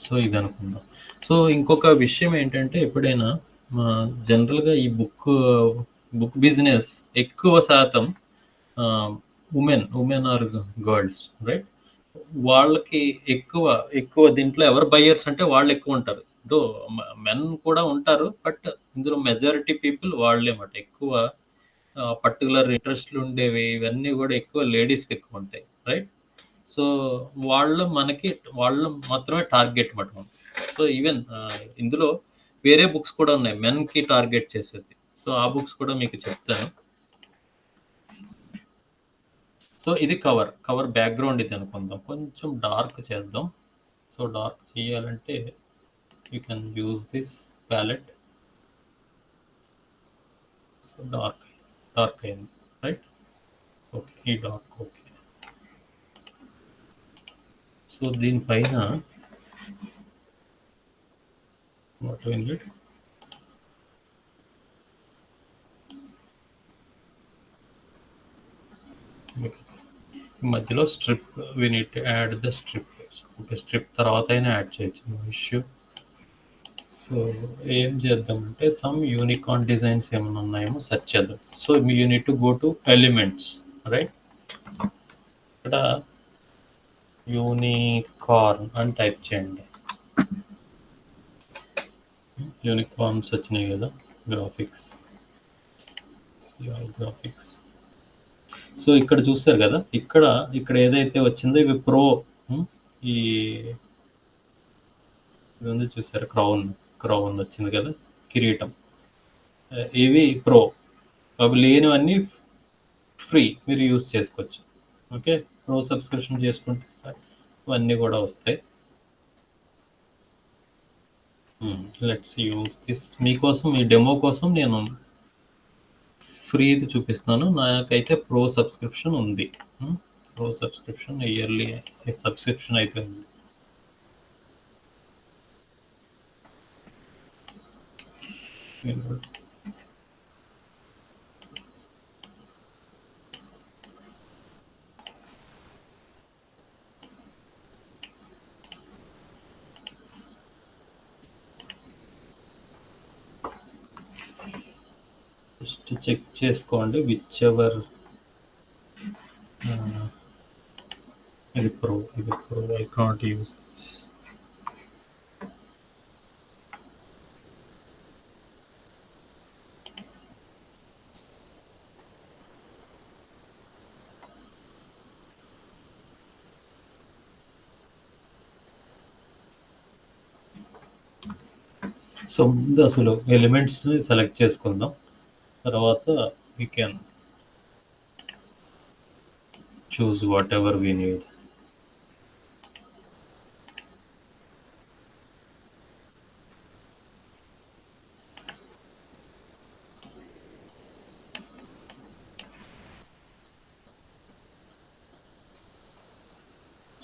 సో ఇది అనుకుందాం. సో ఇంకొక విషయం ఏంటంటే, ఎప్పుడైనా జనరల్గా ఈ బుక్ బిజినెస్ ఎక్కువ శాతం ఉమెన్ ఆర్ గర్ల్స్, రైట్? వాళ్ళకి ఎక్కువ దీంట్లో ఎవరు బయ్యర్స్ అంటే వాళ్ళు ఎక్కువ ఉంటారు. దో మెన్ కూడా ఉంటారు, బట్ ఇందులో మెజారిటీ పీపుల్ వాళ్ళే మాట. ఎక్కువ పర్టికులర్ ఇంట్రెస్ట్లు ఉండేవి ఇవన్నీ కూడా ఎక్కువ లేడీస్కి ఎక్కువ ఉంటాయి, రైట్? సో వాళ్ళు మాత్రమే టార్గెట్ మాట. సో ఈవెన్ ఇందులో వేరే బుక్స్ కూడా ఉన్నాయి మెన్కి టార్గెట్ చేసేది. సో ఆ బుక్స్ కూడా మీకు చెప్తాను. సో ఇది కవర్ బ్యాక్గ్రౌండ్ ఇది అనుకుందాం, కొంచెం డార్క్ చేద్దాం. సో డార్క్ చేయాలంటే you can use this palette. So dark అయింది, రైట్? ఓకే, ఈ డార్క్ ఓకే. సో దీనిపైన వాట్ వి నీడ్, మధ్యలో strip, we need to add the strip. Okay, strip తర్వాత అయినా యాడ్ చేయొచ్చు, నో ఇష్యూ. సో ఏం చేద్దామంటే సమ్ యూనికార్న్ డిజైన్స్ ఏమైనా ఉన్నాయేమో సెర్చ్ చేద్దాం. So you need to go to elements, right? ఇక్కడ యూనికార్న్ అని టైప్ చేయండి. యూనికార్న్స్ వచ్చినాయి కదా, గ్రాఫిక్స్. సో ఇక్కడ చూస్తారు కదా, ఇక్కడ ఏదైతే వచ్చిందో ఇవి ప్రో. ఈ ఇవి చూసారు, క్రౌన్ వచ్చింది కదా, కిరీటం. ఇవి ప్రో. అవి లేనివన్నీ ఫ్రీ, మీరు యూజ్ చేసుకోవచ్చు. ఓకే, ప్రో సబ్స్క్రిప్షన్ చేసుకుంటే ఇవన్నీ కూడా వస్తాయి. Let's use this. మీకోసం, మీ డెమో కోసం నేను ఫ్రీది చూపిస్తున్నాను. నాకైతే ప్రో సబ్స్క్రిప్షన్ ఉంది. ప్రో సబ్స్క్రిప్షన్ ఇయర్లీ సబ్స్క్రిప్షన్ అయితే ఉంది. జస్ట్ చెక్ చేసుకోండి విచ్ ఎవర్. ఇది pro I can't use this. So ముందు అసలు ఎలిమెంట్స్ని సెలెక్ట్ చేసుకుందాం, తర్వాత we can choose what ever we need.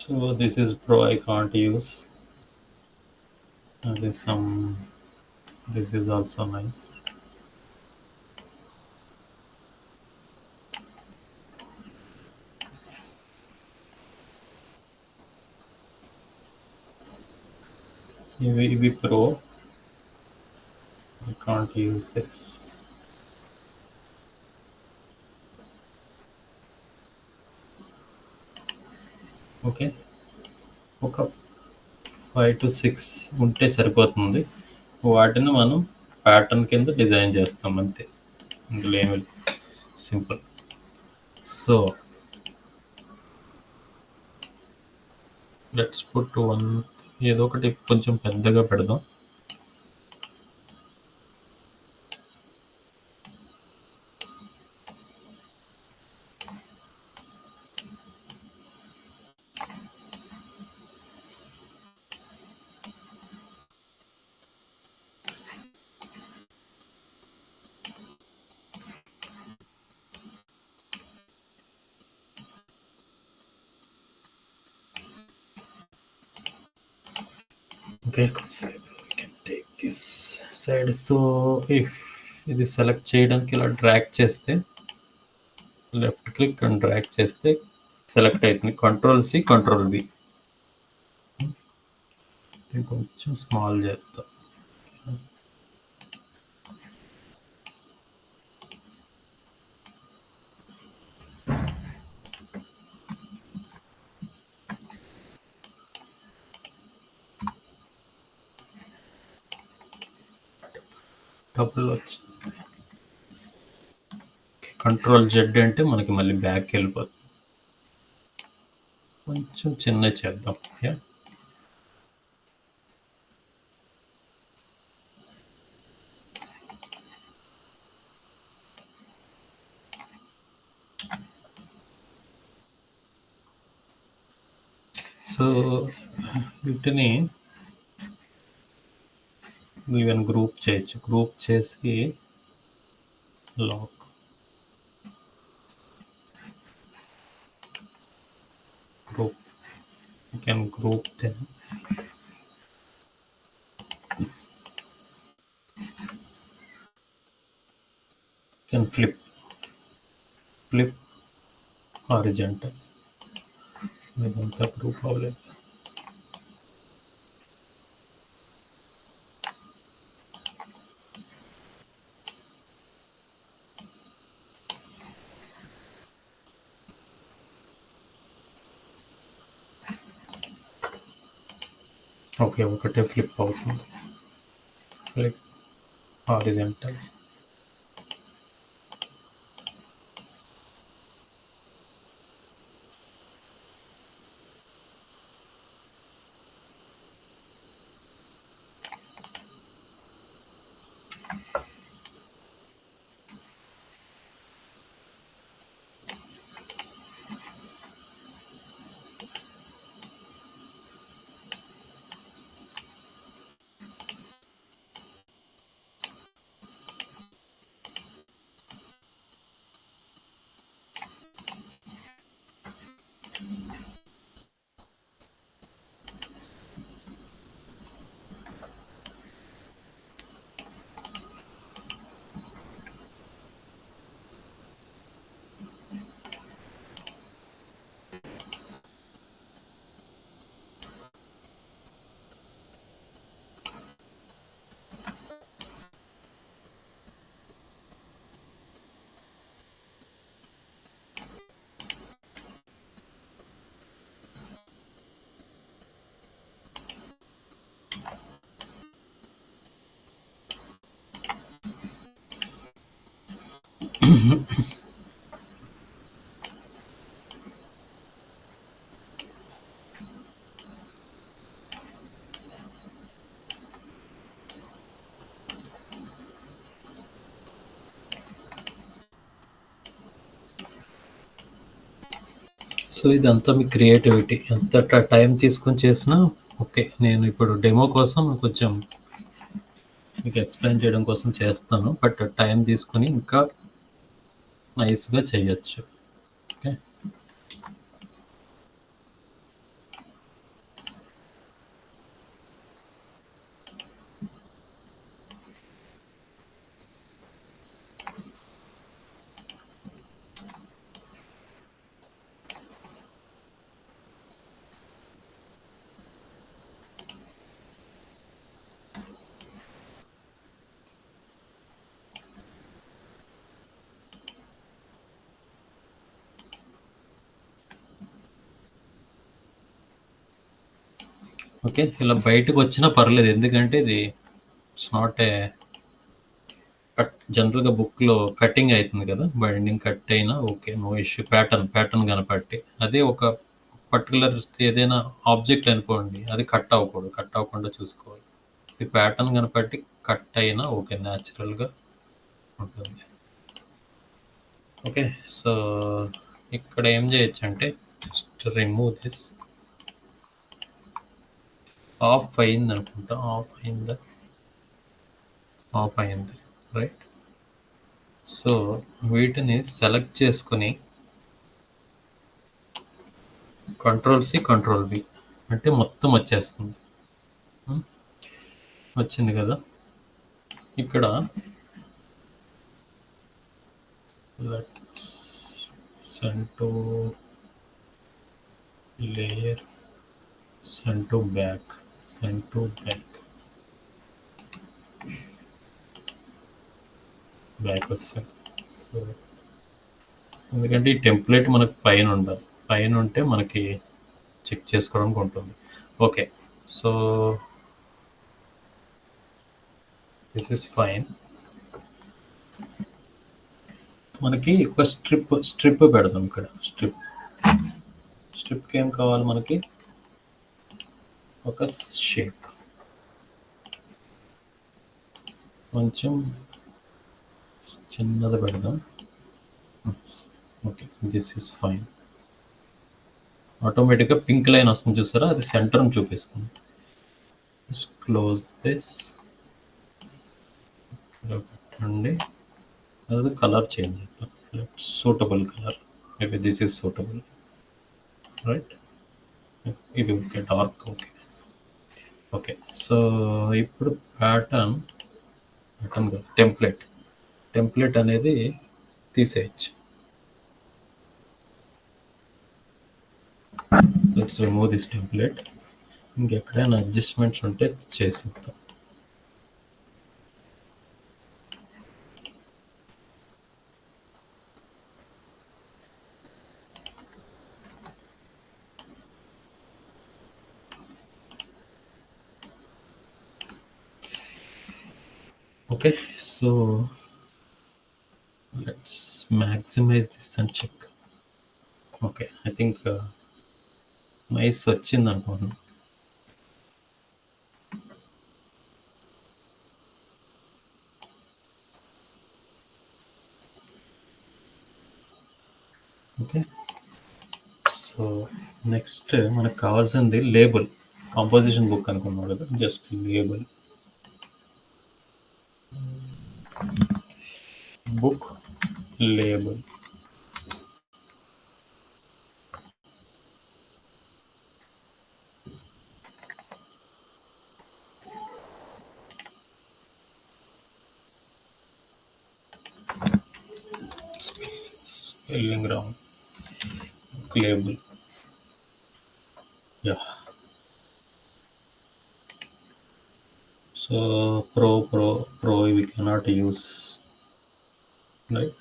So this is pro, I can't use. This is also nice. ఇవి pro, I can't use this. Okay, ఒక 5 to 6 ఉంటే సరిపోతుంది. వాటిని మనం ప్యాటర్న్ కింద డిజైన్ చేస్తాం అంతే, ఇందులో ఏమి simple. So let's put one, ఏదో ఒకటి కొంచెం పెద్దగా పెడదాం. Okay, we can take this side. So if ఇది సెలెక్ట్ చేయడానికి ఇలా డ్రాగ్ చేస్తే, లెఫ్ట్ క్లిక్ అండ్ డ్రాగ్ చేస్తే సెలెక్ట్ అవుతుంది. Ctrl+C, Ctrl+V. కొంచెం స్మాల్ చేద్దాం. డబుల్ వచ్చింది. Ctrl+Z అంటే మనకి మళ్ళీ బ్యాక్ వెళ్ళిపోతుంది. కొంచెం చిన్న చేద్దాం. సో వీటిని ఈవెన్ గ్రూప్ చేయొచ్చు. గ్రూప్ చేసి lock group. You can group them. You can flip horizontal. ఇదంతా గ్రూప్ అవ్వలేదు. ఓకే, ఒకటే ఫ్లిప్ అవుతుంది. Flip horizontal. సో ఇదంతా మీ క్రియేటివిటీ. ఎంత టైం తీసుకొని చేసినా ఓకే. నేను ఇప్పుడు డెమో కోసం కొంచెం మీకు ఎక్స్ప్లెయిన్ చేయడం కోసం చేస్తాను. బట్ టైం తీసుకొని ఇంకా నైస్గా చేయొచ్చు. Okay, okay. ఇలా బయటకు వచ్చినా పర్లేదు, ఎందుకంటే ఇది ఇట్స్ నాట్ ఏ కట్. జనరల్గా బుక్లో కటింగ్ అవుతుంది కదా, బైండింగ్ కట్ అయినా ఓకే, నో ఇష్యూ. ప్యాటర్న్ కనపట్టి అదే ఒక పర్టికులర్ ఏదైనా ఆబ్జెక్ట్ అనుకోండి, అది కట్ అవ్వకూడదు, కట్ అవ్వకుండా చూసుకోవాలి. ఇది ప్యాటర్న్ కనపట్టి కట్ అయినా ఓకే, న్యాచురల్గా ఉంటుంది. ఓకే, సో ఇక్కడ ఏం చేయొచ్చు అంటే జస్ట్ రిమూవ్ దిస్. ఆఫ్ అయింది అనుకుంటా, ఆఫ్ అయింది రైట్. సో వీటిని సెలెక్ట్ చేసుకొని కంట్రోల్-C కంట్రోల్-V అంటే మొత్తం వచ్చేస్తుంది. వచ్చింది కదా. ఇక్కడ let's send to layer, send to back వస్తుంది. సో ఎందుకంటే ఈ టెంప్లెట్ మనకు పైన ఉండాలి, పైన ఉంటే మనకి చెక్ చేసుకోవడానికి ఉంటుంది. Okay, so this is fine. మనకి ఎక్కువ స్ట్రిప్ పెడదాం ఇక్కడ. స్ట్రిప్కి ఏం కావాలి మనకి, ఒక షేప్ కొంచెం చిన్నది పెడదాం. Okay, this is fine. ఆటోమేటిక్గా పింక్ లైన్ వస్తుంది చూసారా, అది సెంటర్ని చూపిస్తుంది. క్లోజ్ దిస్ పెట్టండి. అది కలర్ చేంజ్ చేద్దాం. Suitable colour, maybe this is suitable, right. ఇది okay, dark okay. Okay, so ఇప్పుడు ప్యాటర్న్ కాదు, టెంప్లెట్ అనేది తీసేయచ్చు. Let's remove this template. ఇంకెక్కడైనా అడ్జస్ట్మెంట్స్ ఉంటే చేసిద్దాం. Okay, so let's maximize this and check. Okay, I think nice వచ్చింది అనుకుంటున్నాను. ఓకే, సో నెక్స్ట్ మనకు కావాల్సింది లేబుల్. కాంపోజిషన్ బుక్ అనుకున్నాం కదా, just label, book label. Spelling wrong. Book label, yeah. So pro we cannot use, right?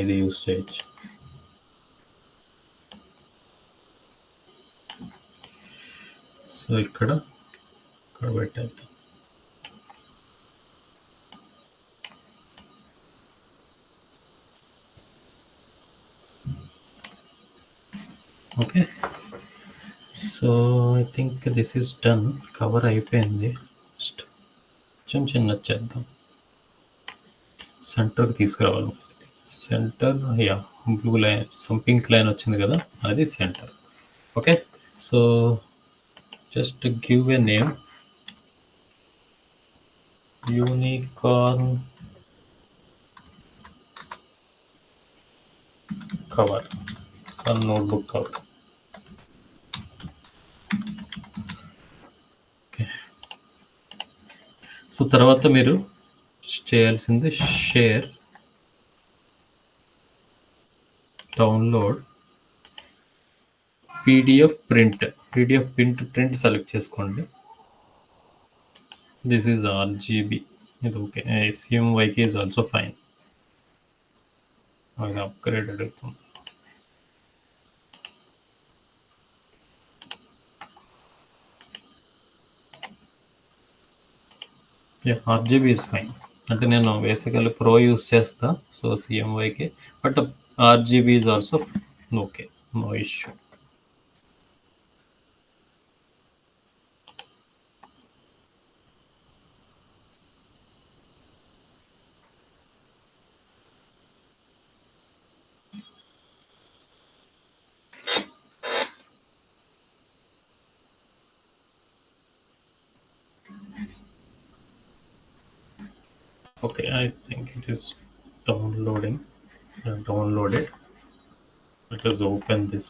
ఇది use చేయొచ్చు. So ఇక్కడ పెట్టేద్దాం. Okay, so I think this is done. Cover అయిపోయింది. Just చిన్న చేద్దాం, సెంటర్కి తీసుకురావాలి. Centre, yeah, blue line, some pink line వచ్చింది కదా, అది centre. Okay, so just give a name, unicorn cover, notebook cover. So తర్వాత మీరు చేయాల్సింది share, download, PDF print select చేసుకోండి. దిస్ ఈజ్ ఆర్జీబీ, ఇది okay. CMYK is also fine. అది upgraded అవుతుంది. RGB is fine. అంటే నేను బేసికల్లీ ప్రో యూస్ చేస్తా, so CMYK, but RGB is also okay, no issue. Okay, I think it is downloading. Downloaded. Let us open this.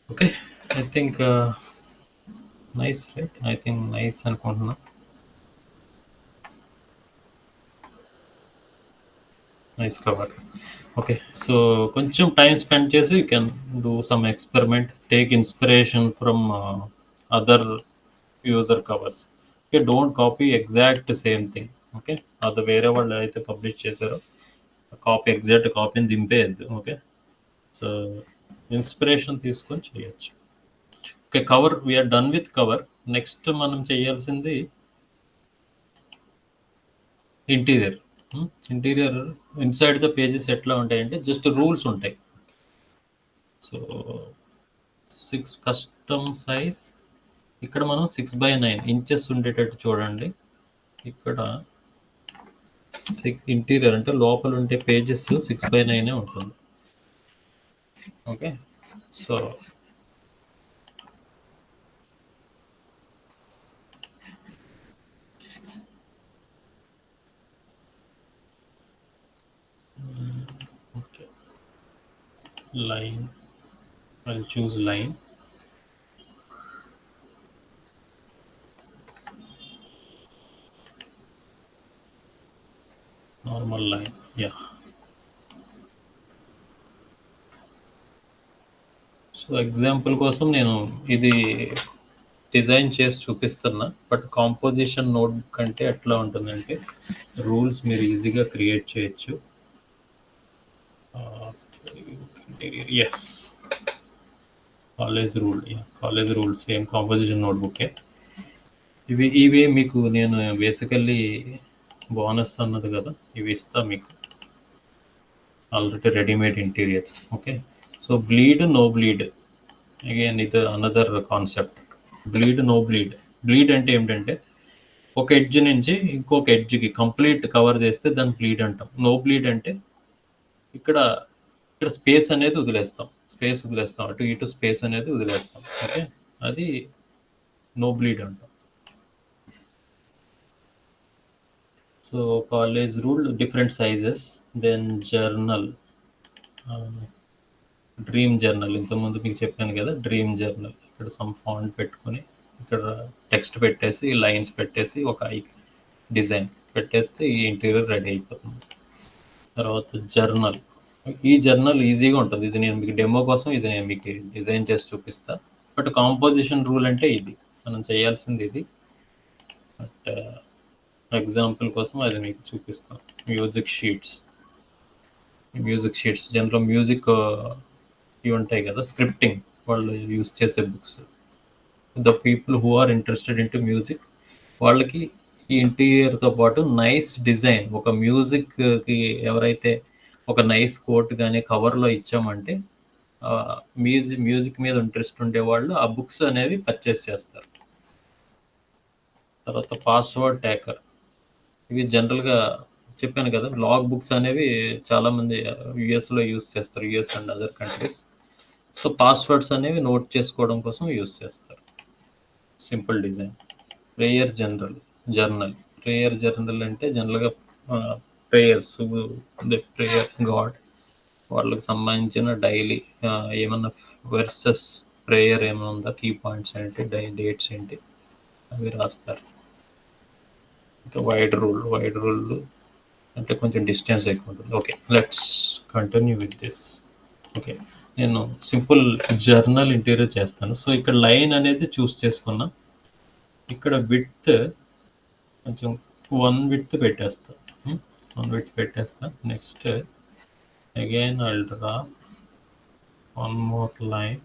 Okay, I think nice, right? I think nice అనుకుంటున్నా. Nice cover. Okay, so కొంచెం time spend చేసి you can do some experiment, take inspiration from other user covers. Okay, don't copy exact same thing. Okay, అది వేరే వాళ్ళు అయితే publish చేశారో exact కాపీని దింపేయద్దు. Okay, so inspiration తీసుకొని చేయొచ్చు. Okay, cover, we're done with cover. Next మనం చేయాల్సింది ఇంటీరియర్. ఇన్సైడ్ ద పేజెస్ ఎట్లా ఉంటాయంటే జస్ట్ రూల్స్ ఉంటాయి. సో 6 కస్టమ్ సైజ్, ఇక్కడ మనం 6/9 ఇంచెస్ ఉండేటట్టు చూడండి. ఇక్కడ ఇంటీరియర్ అంటే లోపల ఉంటే పేజెస్ 6/9 ఉంటుంది. Okay, so okay, line, I'll choose line. Normal line, yeah. So example కోసం నేను ఇది డిజైన్ చేసి చూపిస్తున్నా, బట్ కాంపోజిషన్ నోట్బుక్ అంటే ఎట్లా ఉంటుందంటే రూల్స్ మీరు ఈజీగా క్రియేట్ చేయొచ్చు. Yes, college rule same composition నోట్బుకే. ఇవి మీకు నేను బేసికల్లీ బోనస్ అన్నది కదా, ఇవి ఇస్తా మీకు already readymade interiors. Okay, so bleed no bleed, again ఇది అనదర్ కాన్సెప్ట్. నో బ్లీడ్ అంటే ఏమిటంటే ఒక ఎడ్జ్ నుంచి ఇంకొక ఎడ్జ్కి కంప్లీట్ కవర్ చేస్తే దాన్ని బ్లీడ్ అంటాం. నో బ్లీడ్ అంటే ఇక్కడ స్పేస్ అనేది వదిలేస్తాం, అటు ఇటు స్పేస్ అనేది వదిలేస్తాం. ఓకే, అది నో బ్లీడ్ అంటాం. So college rule different sizes. Then journal, dream journal, ఇంతకుముందు మీకు చెప్పాను కదా, డ్రీమ్ జర్నల్. ఇక్కడ సమ్ ఫాంట్ పెట్టుకొని ఇక్కడ టెక్స్ట్ పెట్టేసి లైన్స్ పెట్టేసి ఒక డిజైన్ పెట్టేస్తే ఈ ఇంటీరియర్ రెడీ అయిపోతుంది. తర్వాత జర్నల్, ఈ జర్నల్ ఈజీగా ఉంటుంది. ఇది నేను మీకు డెమో కోసం ఇది నేను మీకు డిజైన్ చేసి చూపిస్తా. బట్ కాంపోజిషన్ రూల్ అంటే ఇది మనం చేయాల్సింది ఇది. బట్ ఎగ్జాంపుల్ కోసం అది మీకు చూపిస్తాను. మ్యూజిక్ షీట్స్ జనరల్ మ్యూజిక్ ఇవి ఉంటాయి కదా, స్క్రిప్టింగ్ వాళ్ళు యూజ్ చేసే books. The people who are interested in to music వాళ్ళకి ఈ ఇంటీరియర్తో పాటు నైస్ డిజైన్, ఒక మ్యూజిక్కి ఎవరైతే ఒక నైస్ కోట్ కానీ కవర్లో ఇచ్చామంటే మ్యూజిక్ మీద ఇంట్రెస్ట్ ఉండే వాళ్ళు ఆ బుక్స్ అనేవి పర్చేస్ చేస్తారు. తర్వాత పాస్వర్డ్ ట్యాకర్, ఇవి జనరల్గా చెప్పాను కదా, లాగ్ బుక్స్ అనేవి చాలామంది యుఎస్లో యూస్ చేస్తారు, US and other countries. So passwords అనేవి నోట్ చేసుకోవడం కోసం యూస్ చేస్తారు. Simple design. ప్రేయర్ జర్నల్ అంటే జనరల్గా ప్రేయర్స్, ప్రేయర్ గాడ్ వాళ్ళకి సంబంధించిన డైలీ ఏమన్నా వర్సెస్ ప్రేయర్ ఏమైనా ఉందా, కీ పాయింట్స్ ఏంటి, డేట్స్ ఏంటి అవి రాస్తారు. ఇంకా వైడ్ రూల్ అంటే కొంచెం డిస్టెన్స్ ఎక్కువ ఉంటుంది. Okay, let's continue with this. Okay, నేను సింపుల్ జర్నల్ ఇంటీరియర్ చేస్తాను. సో ఇక్కడ లైన్ అనేది చూస్ చేసుకున్నా, ఇక్కడ విడ్త్ కొంచెం 1 విడ్త్ పెట్టేస్తా. Next again I'll draw one more line.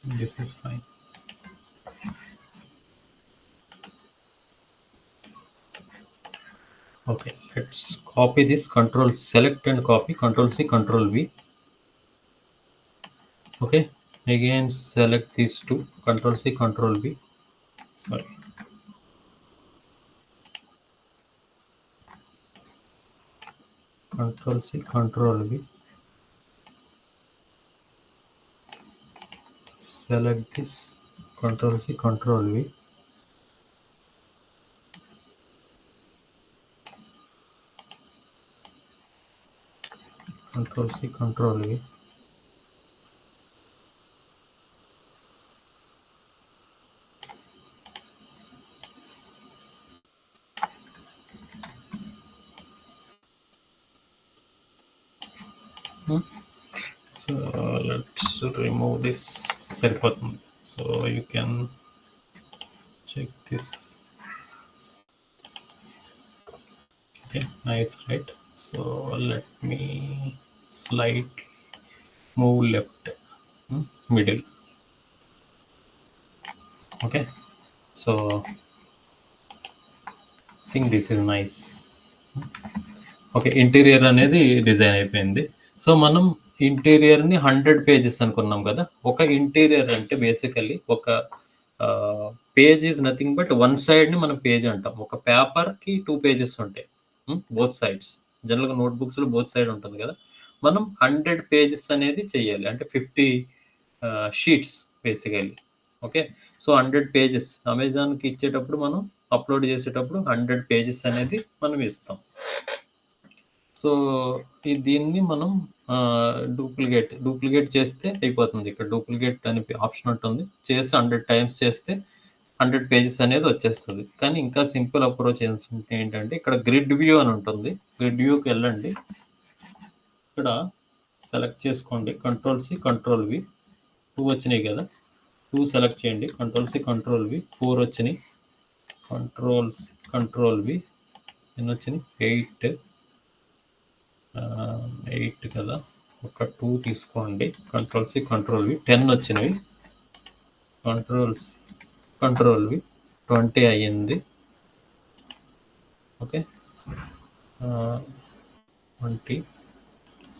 This is fine. Okay, let's copy this. Control select and copy. Control C, Control V. Okay, again select these two. Control C, Control V. Sorry. Control C, Control V. Select this. Control C, Control V. Control C, Control V. So let's remove this. So you can check this. Okay, nice, right? So let me slightly move left, middle. Okay, so I think this is nice. Okay, interior అనేది design అయిపోయింది. So మనం ఇంటీరియర్ని 100 pages అనుకున్నాం కదా. ఒక interior అంటే basically ఒక page is nothing but one సైడ్ని మనం పేజ్ అంటాం. ఒక పేపర్కి 2 పేజెస్ ఉంటాయి, బోత్ సైడ్స్. జనరల్గా నోట్బుక్స్లో బోత్ సైడ్ ఉంటుంది కదా. మనం 100 పేజెస్ అనేది చెయ్యాలి, అంటే 50 sheets basically. Okay, so 100 pages అమెజాన్కి ఇచ్చేటప్పుడు మనం అప్లోడ్ చేసేటప్పుడు 100 పేజెస్ అనేది మనం ఇస్తాం. సో దీన్ని మనం డూప్లికేట్ చేస్తే అయిపోతుంది. ఇక్కడ డూప్లికేట్ అని ఆప్షన్ ఉంటుంది, చేసి 100 టైమ్స్ చేస్తే 100 పేజెస్ అనేది వచ్చేస్తుంది. కానీ ఇంకా సింపుల్ అప్రోచ్ ఏంటంటే ఇక్కడ గ్రిడ్ వ్యూ అని ఉంటుంది. గ్రిడ్ వ్యూకి వెళ్ళండి, ఇక్కడ సెలెక్ట్ చేసుకోండి, కంట్రోల్-C కంట్రోల్-V. 2 వచ్చినాయి కదా, 2 సెలెక్ట్ చేయండి, కంట్రోల్-C కంట్రోల్-V. 4 వచ్చినాయి, కంట్రోల్-C కంట్రోల్-V. ఎన్ని వచ్చినాయి? 8 కదా, ఒక 2 తీసుకోండి, కంట్రోల్-C కంట్రోల్-V. 10 వచ్చినవి, కంట్రోల్-C కంట్రోల్-V. 20 అయ్యింది. ఓకే, 20.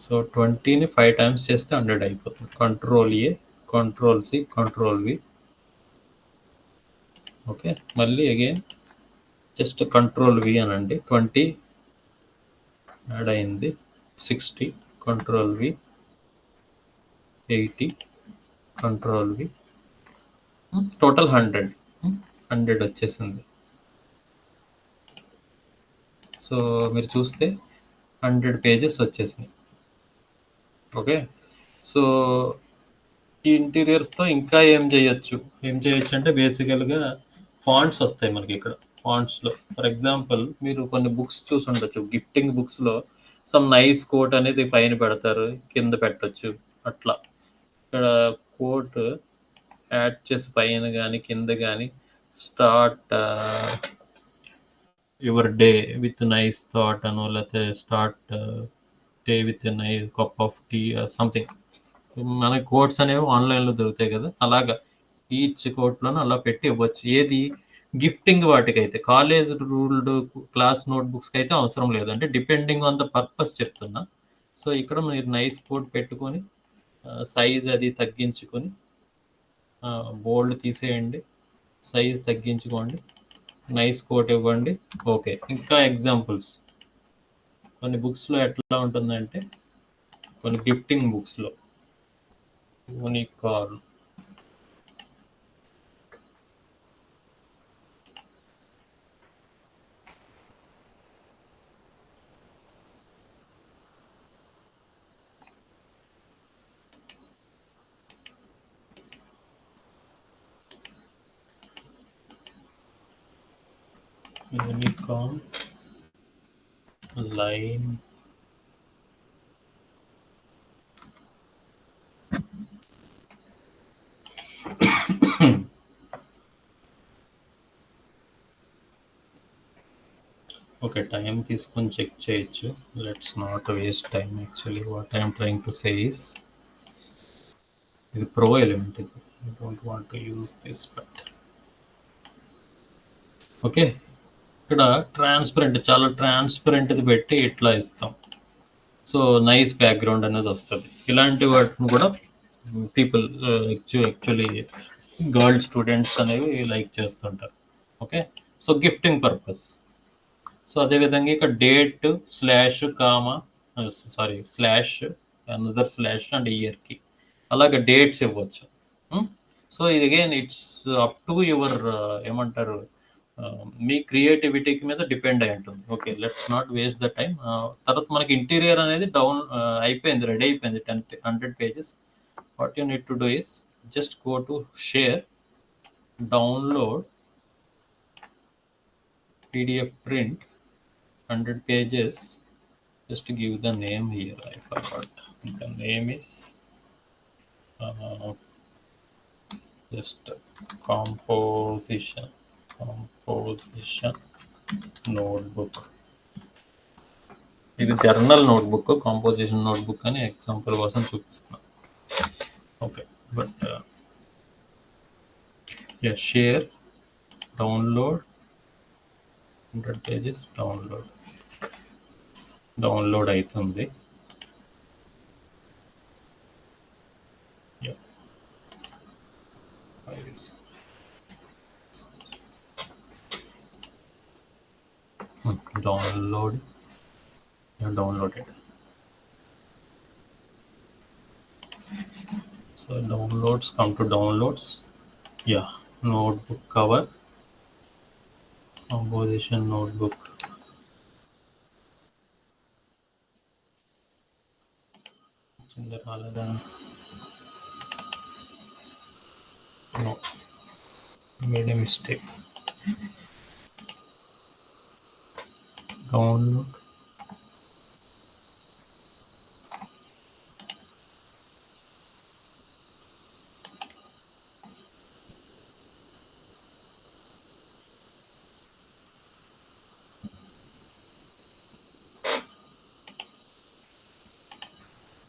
సో 20ని 5 టైమ్స్ చేస్తే 100 అయిపోతుంది. కంట్రోల్-A కంట్రోల్-C కంట్రోల్-V. ఓకే, మళ్ళీ అగైన్ జస్ట్ కంట్రోల్-V అనండి, 20 యాడ్ అయింది. 60 కంట్రోల్-V. 80 కంట్రోల్-V. టోటల్ 100 వచ్చేసింది. సో మీరు చూస్తే 100 పేజెస్ వచ్చేసినాయి. ఓకే, సో ఈ ఇంటీరియర్స్తో ఇంకా ఏం చేయొచ్చు అంటే బేసికల్గా ఫాంట్స్ వస్తాయి మనకి ఇక్కడ. ఫాంట్స్లో ఫర్ ఎగ్జాంపుల్ మీరు కొన్ని బుక్స్ చూసి ఉండొచ్చు, గిఫ్టింగ్ బుక్స్లో సమ్ నైస్ కోట్ అనేది పైన పెడతారు, కింద పెట్టచ్చు. అట్లా ఇక్కడ కోట్ యాడ్ చేసి పైన కానీ కింద కానీ start your day with nice thought అనో, లేకపోతే start day with nice cup of tea something. మనకి కోట్స్ అనేవి ఆన్లైన్లో దొరుకుతాయి కదా, అలాగా ఈచ్ కోట్లను అలా పెట్టి ఇవ్వచ్చు. ఏది గిఫ్టింగ్ వాటికైతే, కాలేజ్ రూల్డ్ క్లాస్ నోట్బుక్స్కి అయితే అవసరం లేదు, అంటే డిపెండింగ్ ఆన్ ద పర్పస్ చెప్తున్నా. సో ఇక్కడ మీరు నైస్ కోట్ పెట్టుకొని సైజ్ అది తగ్గించుకొని, బోల్డ్ తీసేయండి, సైజ్ తగ్గించుకోండి, నైస్ కోట్ ఇవ్వండి. ఓకే, ఇంకా ఎగ్జాంపుల్స్ కొన్ని బుక్స్లో ఎట్లా ఉంటుందంటే, కొన్ని గిఫ్టింగ్ బుక్స్లో unicorn, unicorn line okay, time తీసుకొని చెక్ చేయొచ్చు. Let's not waste time. Actually what I'm trying to say is, ఇది ప్రో ఎలిమెంట్, ఇది I don't want to use this but okay. ఇక్కడ ట్రాన్స్పరెంట్, చాలా ట్రాన్స్పరెంట్ది పెట్టి ఇట్లా ఇస్తాం. సో నైస్ బ్యాక్గ్రౌండ్ అనేది వస్తుంది. ఇలాంటి వాటిని కూడా పీపుల్ యాక్చువల్లీ గర్ల్ స్టూడెంట్స్ అనేవి లైక్ చేస్తుంటారు. Okay, so gifting purpose. So అదేవిధంగా ఇక్కడ date slash comma slash another slash and ఇయర్కి అలాగే డేట్స్ ఇవ్వచ్చు. సో ఇది again it's up to your ఏమంటారు, మీ క్రియేటివిటీకి మీద డిపెండ్ అయి ఉంటుంది. Okay, let's not waste the time. తర్వాత మనకి ఇంటీరియర్ అనేది అయిపోయింది, రెడీ అయిపోయింది, 100 pages. What you need to do is just go to share, download PDF print 100 pages. Just to give the name here, I forgot. The name is just composition. Composition notebook. ఇది journal notebook, composition notebook అని example కోసం చూపిస్తున్నాను. Okay, but share, download 100 pages, download అవుతుంది. downloaded. So downloads, come to downloads. Notebook cover, composition notebook. No, made a mistake. Download.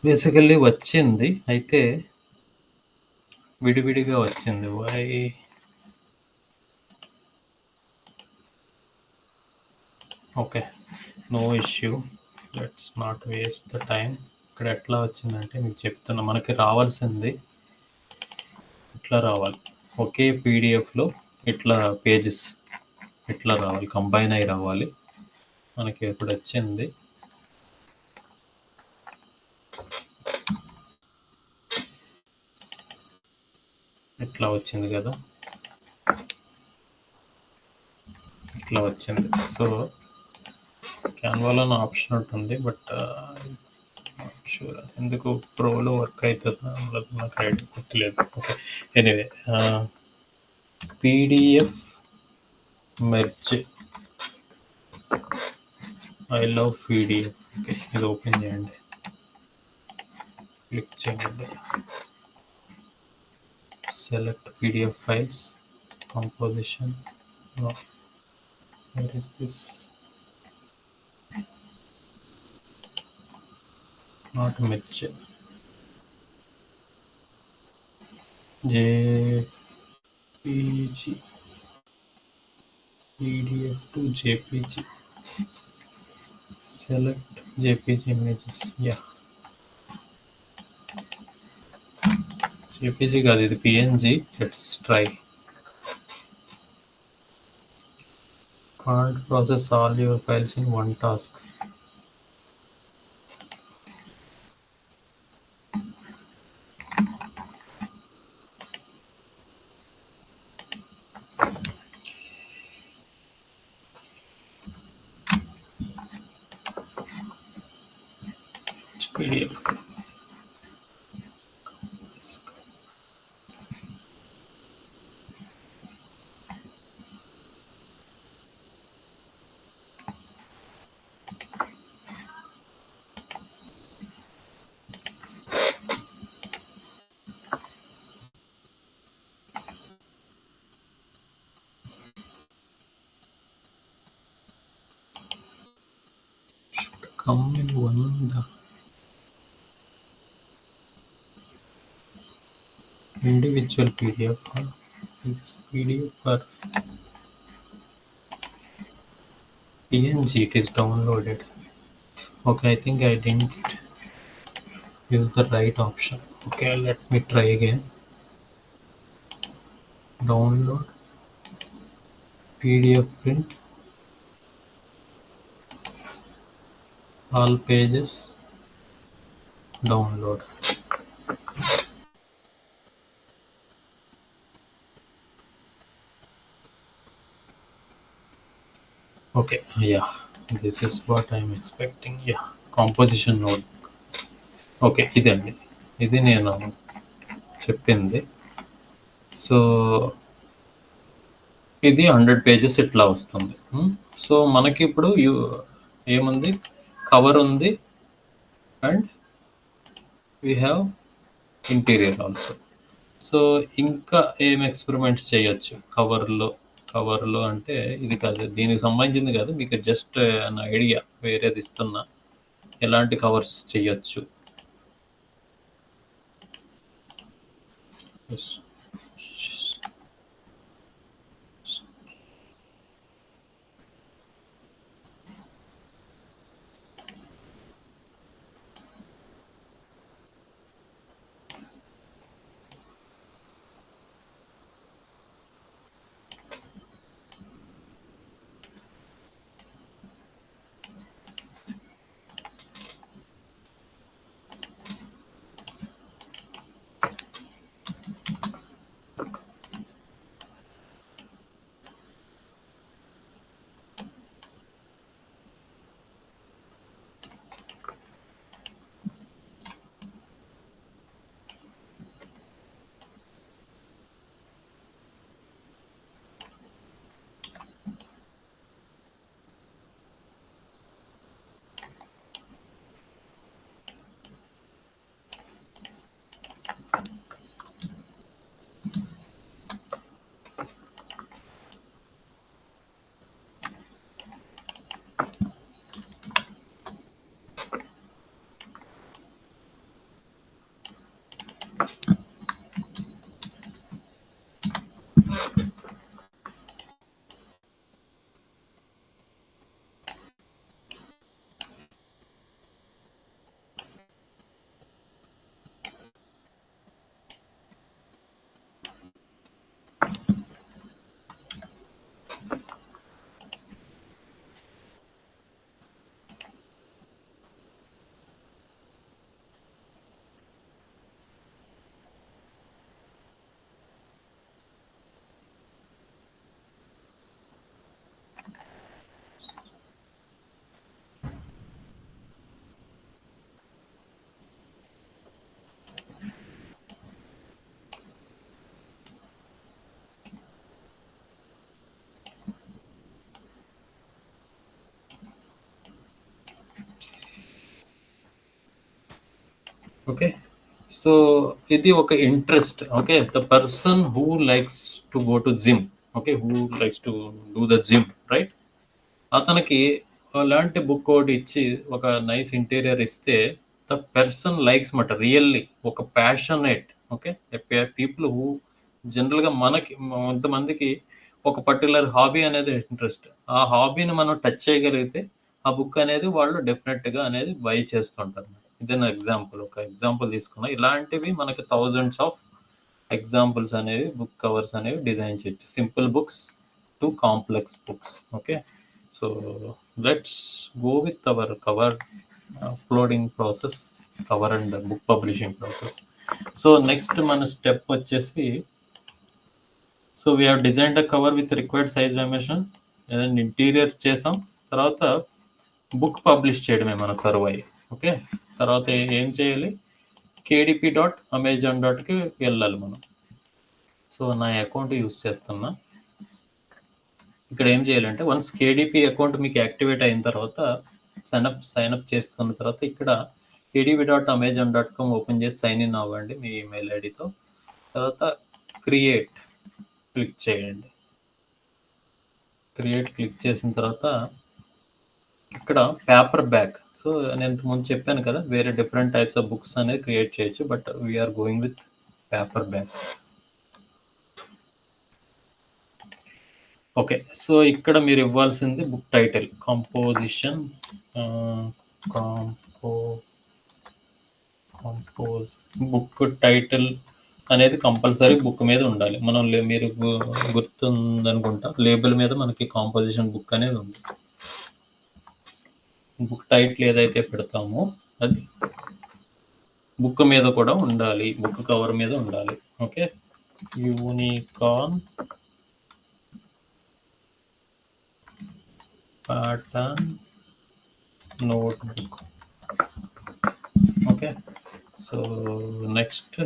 Basically వచ్చింది, అయితే విడివిడిగా వచ్చింది. Why? Okay, no issue, let's not waste the time. ఇక్కడ ఎట్లా వచ్చిందంటే మీకు చెప్తున్నా, మనకి రావాల్సింది ఇట్లా రావాలి, ఒకే పీడిఎఫ్లో ఇట్లా పేజెస్ ఇట్లా రావాలి, కంబైన్ అయి రావాలి. మనకి ఇప్పుడు వచ్చింది ఇట్లా వచ్చింది కదా, ఇట్లా వచ్చింది. సో క్యాన్వాలో ఆప్షన్ ఉంటుంది, బట్ షూర్ ఎందుకు ప్రోలో వర్క్ అవుతుందా అన్నది నాకు ఐడియా గుర్తులేదు. Okay, anyway, PDF merge, I love PDF. Okay, ఇది ఓపెన్ చేయండి, క్లిక్ చేయండి, select PDF files, composition. No, where is this? Not merge. JPG, PDF to JPG. Select JPG images. Yeah, JPG కాదు, ఇది PNG. Let's try. Can't process all your files in one task. PDF. Come in one the individual PDF. This is PDF for PNG. It is downloaded. Okay, I think I didn't use the right option. Okay, let me try again. Download PDF print, all pages, download. Okay, yeah, this is what I'm expecting. Yeah, composition notebook. Okay, ఇదండి, ఇది నేను చెప్పింది. So ఇది 100 pages ఇట్లా వస్తుంది. So మనకి ఇప్పుడు ఏముంది, కవర్ ఉంది and we have interior also. So ఇంకా ఏం ఎక్స్పెరిమెంట్స్ చేయొచ్చు, కవర్లో అంటే ఇది కాదు, దీనికి సంబంధించింది కాదు, మీకు జస్ట్ అన్ ఐడియా వేరేది ఇస్తున్నా ఎలాంటి కవర్స్ చేయొచ్చు. ఓకే, సో ఇది ఒక interest. Okay, the person who likes to go to gym, okay, who likes to do the gym, right? అతనికి అలాంటి బుక్ ఒకటి ఇచ్చి ఒక నైస్ ఇంటీరియర్ ఇస్తే ద పర్సన్ లైక్స్ మాట రియల్లీ ఒక ప్యాషనేట్. ఓకే, పీపుల్ హూ జనరల్గా మనకి కొంతమందికి ఒక పర్టికులర్ హాబీ అనేది ఇంట్రెస్ట్, ఆ హాబీని మనం టచ్ చేయగలిగితే ఆ బుక్ అనేది వాళ్ళు డెఫినెట్గా అనేది బై చేస్తుంటారు. ఇదే నా ఎగ్జాంపుల్, ఒక ఎగ్జాంపుల్ తీసుకున్నా. ఇలాంటివి మనకి థౌజండ్స్ ఆఫ్ ఎగ్జాంపుల్స్ అనేవి, బుక్ కవర్స్ అనేవి డిజైన్ చేయొచ్చు, simple books to complex books. Okay, so let's go with our cover uploading process, cover and book publishing process. So next మన స్టెప్ వచ్చేసి, so we have design the cover with required size dimension and interior చేసాం. తర్వాత book publish చేయడమే మన తరువాయి. Okay, తర్వాత ఏం చేయాలి, kdp.amazon.కి వెళ్ళాలి మనం. సో నా అకౌంట్ యూస్ చేస్తున్నా. ఇక్కడ ఏం చేయాలంటే వన్స్ కేడిపి అకౌంట్ మీకు యాక్టివేట్ అయిన తర్వాత సైన్అప్ చేస్తున్న తర్వాత ఇక్కడ kdp.amazon.com ఓపెన్ చేసి సైన్ ఇన్ అవ్వండి మీ ఈమెయిల్ ఐడితో. తర్వాత క్రియేట్ క్లిక్ చేయండి. క్రియేట్ క్లిక్ చేసిన తర్వాత ఇక్కడ పేపర్ బ్యాక్. సో నేను ఇంతకుముందు చెప్పాను కదా, వేరే డిఫరెంట్ టైప్స్ ఆఫ్ బుక్స్ అనేది క్రియేట్ చేయొచ్చు, but we're going with paperback. Okay, so ఇక్కడ మీరు ఇవ్వాల్సింది book title, composition, compose book title అనేది కంపల్సరీ బుక్ మీద ఉండాలి. మనం మీరు గుర్తుందనుకుంటా, లేబుల్ మీద మనకి కాంపోజిషన్ బుక్ అనేది ఉంది. బుక్ టైటిల్ ఏదైతే పెడతామో అది బుక్ మీద కూడా ఉండాలి, బుక్ కవర్ మీద ఉండాలి. Okay, unicorn pattern notebook. Okay, so next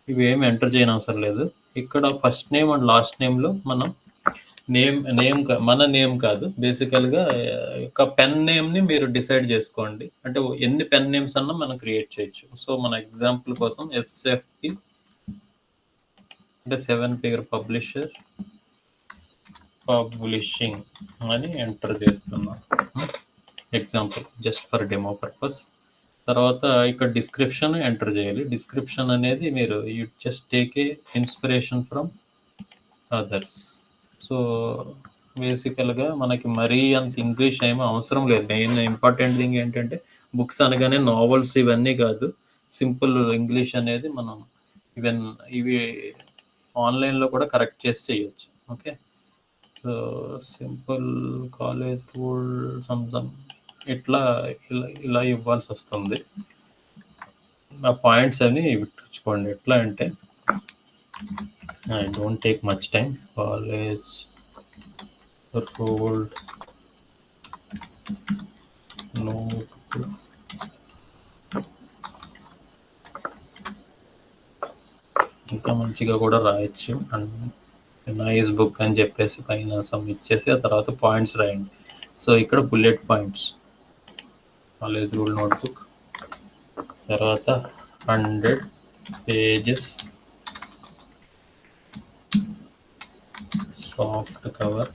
ఇవి ఏమి ఎంటర్ చేయని అవసరం లేదు. ఇక్కడ ఫస్ట్ నేమ్ అండ్ లాస్ట్ నేమ్లో మనం మన నేమ్ కాదు, బేసికల్గా ఒక పెన్ నేమ్ని మీరు డిసైడ్ చేసుకోండి. అంటే ఎన్ని పెన్ నేమ్స్ అన్నా మనం క్రియేట్ చేయొచ్చు. సో మన ఎగ్జాంపుల్ కోసం SFP అంటే 7 ఫిగర్ పబ్లిషర్, పబ్లిషింగ్ అని ఎంటర్ చేస్తున్నాం. Example just for demo purpose. తర్వాత ఇక్కడ డిస్క్రిప్షన్ ఎంటర్ చేయాలి. డిస్క్రిప్షన్ అనేది మీరు you just take a inspiration from others. So బేసికల్గా మనకి మరీ అంత ఇంగ్లీష్ ఏమీ అవసరం లేదు. మెయిన్ ఇంపార్టెంట్ థింగ్ ఏంటంటే బుక్స్ అనగానే నావెల్స్ ఇవన్నీ కాదు, సింపుల్ ఇంగ్లీష్ అనేది మనం ఈవెన్ ఇవి ఆన్లైన్లో కూడా కరెక్ట్ చేసి చేయొచ్చు. Okay, so simple college school some ఇట్లా ఇలా ఇవ్వాల్సి వస్తుంది. ఆ పాయింట్స్ అన్ని ఇచ్చుకోండి. ఎట్లా అంటే I don't take much time. College ruled note, ఇంకా మంచిగా కూడా రాయొచ్చు. అండ్ నైస్ బుక్ అని చెప్పేసి పైన సమ్ ఇచ్చేసి ఆ తర్వాత పాయింట్స్ రాయండి. సో ఇక్కడ bullet points, college rule notebook, తర్వాత 100 పేజెస్, సాఫ్ట్ కవర్,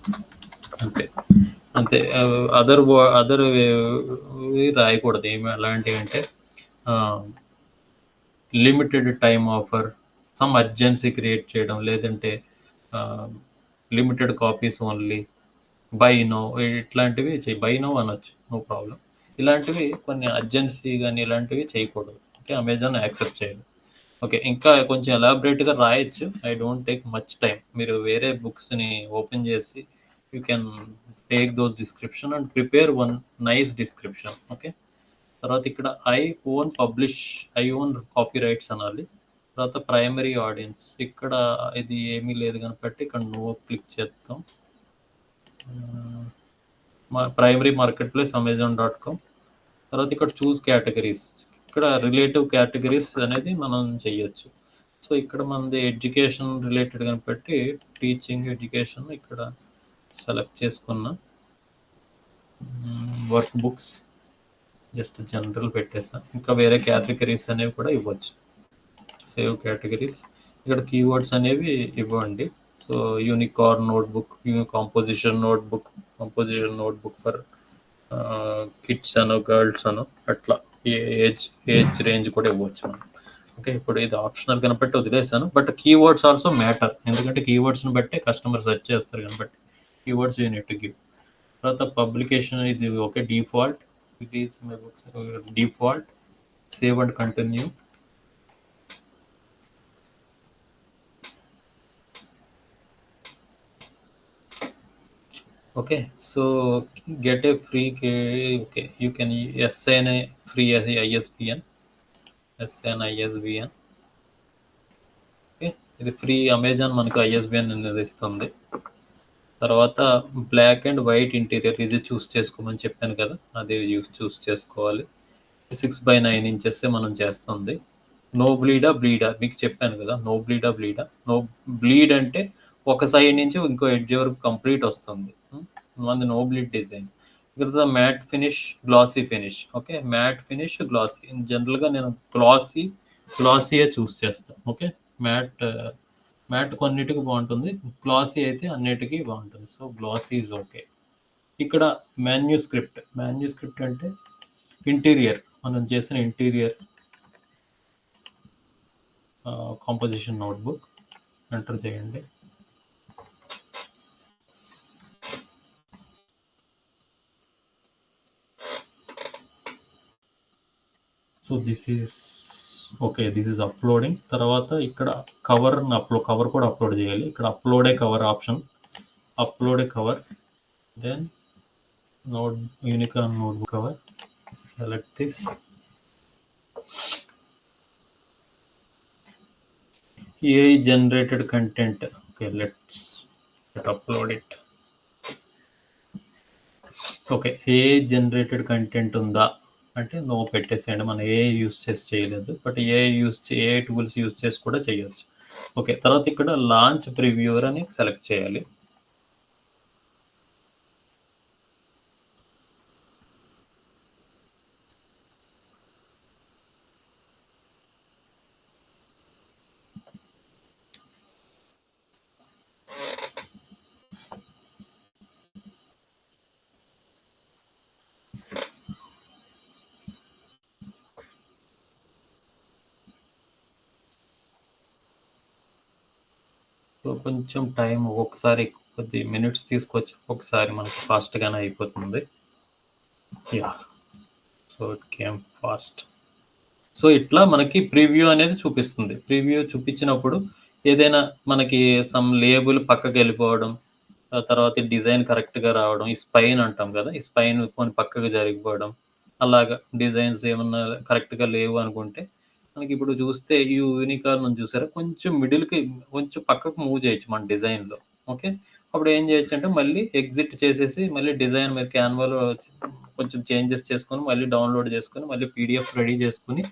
అంతే అంతే. అదర్ రాయకూడదు. ఏమి అలాంటివి అంటే limited time offer, some urgency create చేయడం, లేదంటే limited copies only, buy now, ఇట్లాంటివి బై నో అనొచ్చు, నో ప్రాబ్లం. ఇలాంటివి కొన్ని అర్జెన్సీ కానీ ఇలాంటివి చేయకూడదు. ఓకే, అమెజాన్ యాక్సెప్ట్ చేయదు. ఓకే, ఇంకా కొంచెం ఎలాబరేట్గా రాయొచ్చు. I don't take much time. మీరు వేరే బుక్స్ని ఓపెన్ చేసి you can take those description and prepare one nice description. Okay, తర్వాత ఇక్కడ ఐ ఓన్ కాపీ రైట్స్ అనాలి. తర్వాత ప్రైమరీ ఆడియన్స్, ఇక్కడ ఇది ఏమీ లేదు కాబట్టి ఇక్కడ నో క్లిక్ చేద్దాం. ప్రైమరీ మార్కెట్ ప్లేస్ అమెజాన్.com. తర్వాత ఇక్కడ చూస్ కేటగిరీస్, ఇక్కడ రిలేటివ్ కేటగిరీస్ అనేది మనం చెయ్యొచ్చు. సో ఇక్కడ మనది ఎడ్యుకేషన్ రిలేటెడ్ కాబట్టి టీచింగ్ ఎడ్యుకేషన్ ఇక్కడ సెలెక్ట్ చేసుకున్నా. వర్క్ బుక్స్ జస్ట్ జనరల్ పెట్టేసా. ఇంకా వేరే కేటగిరీస్ అనేవి కూడా ఇవ్వచ్చు. సేవ్ కేటగిరీస్, ఇక్కడ కీవర్డ్స్ అనేవి ఇవ్వండి. So unicorn notebook, composition notebook for kids అను గర్ల్స్ అను అట్లా ఏజ్ రేంజ్ కూడా ఇవ్వచ్చు మనం. ఓకే, ఇప్పుడు ఇది ఆప్షనల్ కనబట్టి వదిలేసాను. బట్ కీవర్డ్స్ ఆల్సో మ్యాటర్, ఎందుకంటే కీవర్డ్స్ని బట్టే కస్టమర్ సెర్చ్ చేస్తారు కాబట్టి keywords you need to give. తర్వాత పబ్లికేషన్ ఇది okay, default, it is my books default, save and continue. Okay, so get a free okay, you can assign free ISBN. Okay, ఇది free. Amazon మనకు ISBN అనేది ఇస్తుంది. తర్వాత black and white interior, ఇది చూస్ చేసుకోమని చెప్పాను కదా, అది చూస్ చేసుకోవాలి. 6/9 ఇంచెస్ మనం చేస్తుంది. నో బ్లీడా మీకు చెప్పాను కదా, నో బ్లీడా. నో బ్లీడ్ అంటే ఒక సైడ్ నుంచి ఇంకో ఎడ్జ్ వరకు కంప్లీట్ వస్తుంది. మనది నో బ్లీడ్ డిజైన్. ఇక్కడ matte finish, glossy finish. Okay, matte finish, glossy. జనరల్గా నేను గ్లాసీయే చూస్ చేస్తాను. ఓకే, మ్యాట్ కొన్నిటికి బాగుంటుంది, గ్లాసీ అయితే అన్నిటికీ బాగుంటుంది. So glossy is okay. ఇక్కడ మాన్యూస్క్రిప్ట్ అంటే ఇంటీరియర్, మనం చేసిన ఇంటీరియర్ కాంపోజిషన్ నోట్బుక్ ఎంటర్ చేయండి. So this is uploading. తర్వాత ఇక్కడ కవర్ కూడా అప్లోడ్ చేయాలి. ఇక్కడ upload a cover, then unicorn notebook cover, select this. AI generated content. Okay, let's upload it. Okay, AI generated content ఉందా అంటే నో పెట్టేసేయండి. మనం AI యూస్ చేసి చేయలేదు, బట్ AI టూల్స్ యూస్ చేసి కూడా చేయొచ్చు. ఓకే, తర్వాత ఇక్కడ లాంచ్ ప్రివ్యూవర్ అని సెలెక్ట్ చేయాలి. సో, కొంచెం టైం ఒక్కొక్కసారి కొద్ది మినిట్స్ తీసుకోవచ్చు. ఒక్కొక్కసారి మనకి ఫాస్ట్‌గానే అయిపోతుంది. Yeah! So, it came fast. So, ఇట్లా మనకి ప్రివ్యూ అనేది చూపిస్తుంది. ప్రివ్యూ చూపించినప్పుడు ఏదైనా మనకి సమ్ లేబుల్ పక్కకెళ్ళిపోవడం, ఆ తర్వాత ఈ డిజైన్ కరెక్ట్‌గా రావడం, ఈ స్పైన్ అంటాం గదా! ఈ స్పైన్ పోనీ పక్కకు జరిగిపోవడం, అలాగా డిజైన్స్ ఏమన్నా కరెక్ట్‌గా లేవు అనుకుంటే, మనకిప్పుడు చూస్తే ఈ యూనికార్న్ ఉంది చూసారా? కొంచెం మిడిల్‌కి కొంచెం పక్కకు మూవ్ చేయొచ్చు మన డిజైన్‌లో. ఓకే. అప్పుడు ఏం చేయొచ్చంటే మళ్ళీ ఎగ్జిట్ చేసేసి మళ్ళీ డిజైన్ మీరు క్యాన్వాలో కొంచెం చేంజెస్ చేసుకొని, మళ్ళీ డౌన్‌లోడ్ చేసుకొని, మళ్ళీ పీడీఎఫ్ రెడీ చేసుకొని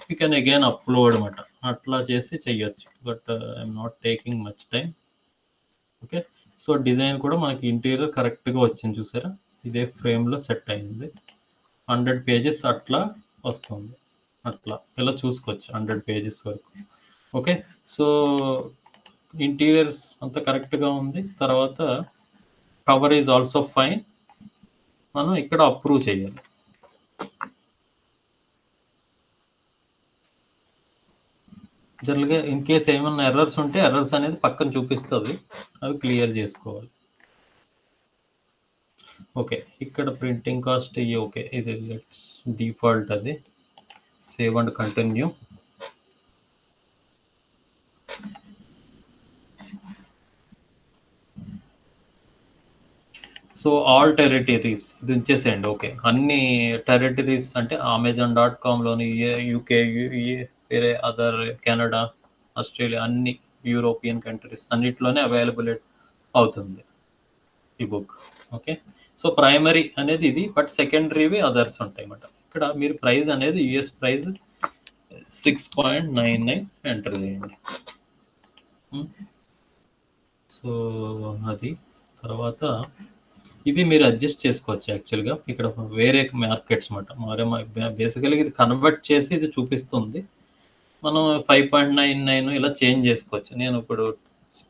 యూ కెన్ అగైన్ అప్‌లోడ్ మాట. అట్లా చేసి చెయ్యొచ్చు. But I'm not taking much time. Okay. So, design కూడా మనకి ఇంటీరియర్ కరెక్ట్‌గా వచ్చింది చూసారా? ఇదే ఫ్రేమ్‌లో సెట్ అయింది. 100 పేజెస్ అట్లా వస్తుంది. అట్లా. ఇలా చూసుకోవచ్చు 100 పేజెస్ వరకు. ఓకే. సో, ఇంటీరియర్స్ అంతా కరెక్ట్‌గా ఉంది. తర్వాత కవర్ ఈజ్ ఆల్సో ఫైన్. మనం ఇక్కడ అప్రూవ్ చేయాలి. జనరల్‌గా ఇన్ కేస్ ఏమన్నా ఎర్రర్స్ ఉంటే ఎర్రర్స్ అనేది పక్కన చూపిస్తది. అవి క్లియర్ జేసుకోవాలి. ఓకే. ఇక్కడ ప్రింటింగ్ కాస్ట్ ఇయి ఓకే. ఇది లెట్స్ డిఫాల్ట్ అది. Save and continue. So, all territories ఇది ఉంచేసేయండి. ఓకే. అన్ని టెరిటరీస్ అంటే అమెజాన్ డాట్ కామ్‌లోని యూకే, యూఏ వేరే అదర్ కెనడా, ఆస్ట్రేలియా అన్ని యూరోపియన్ కంట్రీస్ అన్నిట్లోనే అవైలబుల్ అవుతుంది ఈ బుక్. ఓకే. సో, ప్రైమరీ అనేది ఇది. బట్ సెకండరీవి అదర్స్ ఉంటాయన్నమాట. ఇక్కడ మీరు ప్రైస్ అనేది యూఎస్ ప్రైస్ 6.99 ఎంటర్ చేయండి. హ్మ్. సో, అది. తర్వాత ఇవి మీరు అడ్జస్ట్ చేసుకోవచ్చు యాక్చువల్‌గా. ఇక్కడ వేరే మార్కెట్స్ మాట. బేసికల్‌గా ఇది కన్వర్ట్ చేసి ఇది చూపిస్తుంది. మనం 5.99 ఇలా చేంజ్ చేసుకోవచ్చు. నేను ఇప్పుడు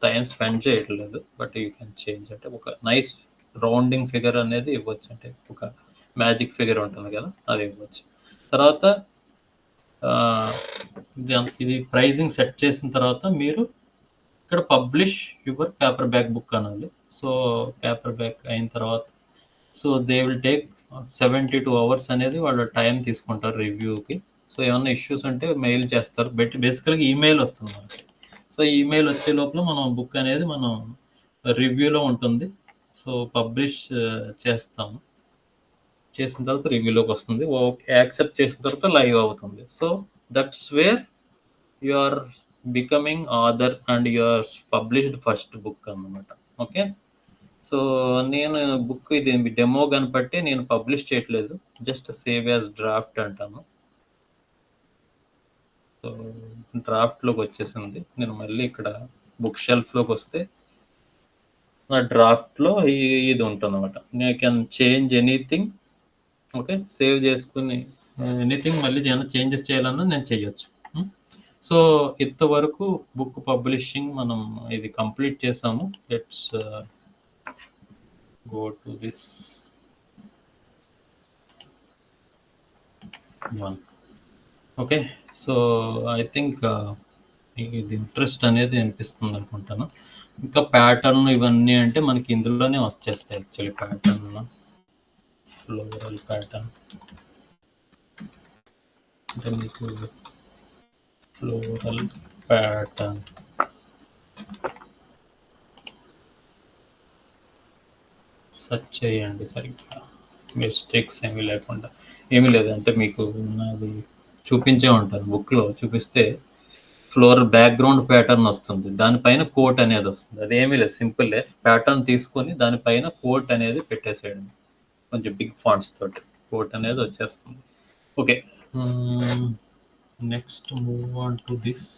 టైమ్ స్పెండ్ చేయట్లేదు. బట్ యూ కెన్ చేంజ్ అంటే ఒక నైస్ రౌండింగ్ ఫిగర్ అనేది ఇవ్వచ్చు. అంటే ఒక మ్యాజిక్ ఫిగర్ ఉంటుంది కదా! అది ఇవ్వచ్చు. తర్వాత ఆహ్, ఇది ప్రైజింగ్ సెట్ చేసిన తర్వాత మీరు ఇక్కడ publish your paper back book అనాలి. సో, పేపర్ బ్యాక్ అయిన తర్వాత so, they will take 72 hours అనేది వాళ్ళు టైం తీసుకుంటారు రివ్యూకి. సో, ఏమన్నా ఇష్యూస్ ఉంటే మెయిల్ చేస్తారు. బేసికల్‌గా ఈమెయిల్ వస్తుంది మనకి. సో, ఈమెయిల్ వచ్చే లోపల మనం బుక్ అనేది మనం రివ్యూలో ఉంటుంది. సో, పబ్లిష్ చేస్తాము. చేసిన తర్వాత రివ్యూలోకొస్తుంది. ఓకే. యాక్సెప్ట్ చేసిన తర్వాత లైవ్ అవుతుంది. So, that's where you are becoming author and you are published first book అన్నమాట. ఓకే. సో, నేను బుక్ ఇది డెమో కనపట్టి నేను పబ్లిష్ చేయట్లేదు. జస్ట్ సేవ్ యాస్ డ్రాఫ్ట్ అంటాను. సో, డ్రాఫ్ట్‌లోకొచ్చేసింది. నేను మళ్ళీ ఇక్కడ బుక్ షెల్ఫ్‌లోకొస్తే నా డ్రాఫ్ట్‌లో ఇది ఉంటుందన్నమాట. I can change anything. Okay. Save చేసుకొని ఎనీథింగ్ మళ్ళీ ఏమైనా చేంజెస్ చేయాలన్నా నేను చేయొచ్చు. హ్మ్. సో, ఇంతవరకు బుక్ పబ్లిషింగ్ మనం ఇది కంప్లీట్ చేసాము. Let's go to this one. Okay. So, I think మీకు ఇది ఇంట్రెస్ట్ అనేది అనిపిస్తుంది అనుకుంటాను. ఇంకా ప్యాటర్న్ ఇవన్నీ అంటే మనకి ఇందులోనే వచ్చేస్తాయి యాక్చువల్లీ ప్యాటర్న్, ఫ్లోరల్ ప్యాటర్న్. అంటే మీకు ఫ్లోరల్ ప్యాటర్న్ సెర్చ్ చేయండి సరిగ్గా. మిస్టేక్స్ ఏమీ లేకుండా. ఏమీ లేదంటే మీకు నాది చూపించే ఉంటాను బుక్‌లో చూపిస్తే ఫ్లోరల్ బ్యాక్‌గ్రౌండ్ ప్యాటర్న్ వస్తుంది. దానిపైన కోట్ అనేది వస్తుంది. అదేమీ లేదు సింపులే. ప్యాటర్న్ తీసుకొని దానిపైన కోట్ అనేది పెట్టేసేయడం. కొంచెం బిగ్ ఫాంట్స్ తోటి. కోట్ అనేది వచ్చేస్తుంది. ఓకే. హ్మ్. Next move on to this.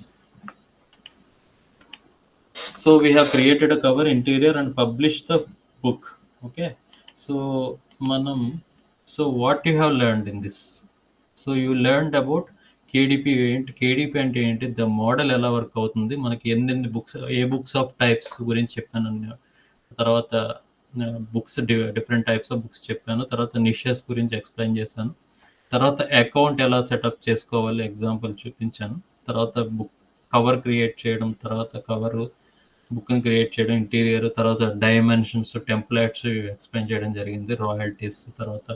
So we have created a cover interior and published the book. Okay. So మనం so what you have learned in this? So you learned about KDP ఏంటి, KDP అంటే ఏంటి, the model ఎలా work అవుతుంది, మనకి ఎన్నెన్ని books, A books of types గురించి చెప్పాను నేను. తర్వాత books different types of books చెప్పాను. తర్వాత నిషెస్ గురించి ఎక్స్ప్లెయిన్ చేశాను. తర్వాత అకౌంట్ ఎలా సెటప్ చేసుకోవాలి ఎగ్జాంపుల్ చూపించాను. తర్వాత బుక్ కవర్ క్రియేట్ చేయడం, తర్వాత కవరు, బుక్‌ని క్రియేట్ చేయడం, ఇంటీరియర్, తర్వాత డైమెన్షన్స్, టెంప్లేట్స్ ఎక్స్‌ప్లెయిన్ చేయడం జరిగింది. రాయల్టీస్, తర్వాత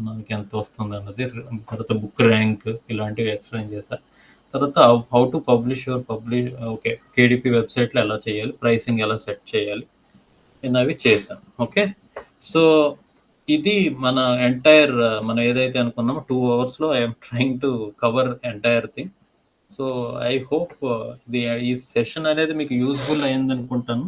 మనకెంత వస్తుందన్నది, తర్వాత బుక్ ర్యాంక్ ఇలాంటివి ఎక్స్‌ప్లెయిన్ చేశా. తర్వాత how to publish your okay. KDP వెబ్‌సైట్‌లో ఎలా చేయాలి, ప్రైసింగ్ ఎలా సెట్ చేయాలి, నేనవి చేశాను. ఓకే. సో, ఇది మన ఎంటైర్ మనం ఏదైతే అనుకున్నామో 2 అవర్స్‌లో I am trying to cover entire thing. So, I hope ఇది ఈ సెషన్ అనేది మీకు యూజ్‌ఫుల్ అయిందనుకుంటాను.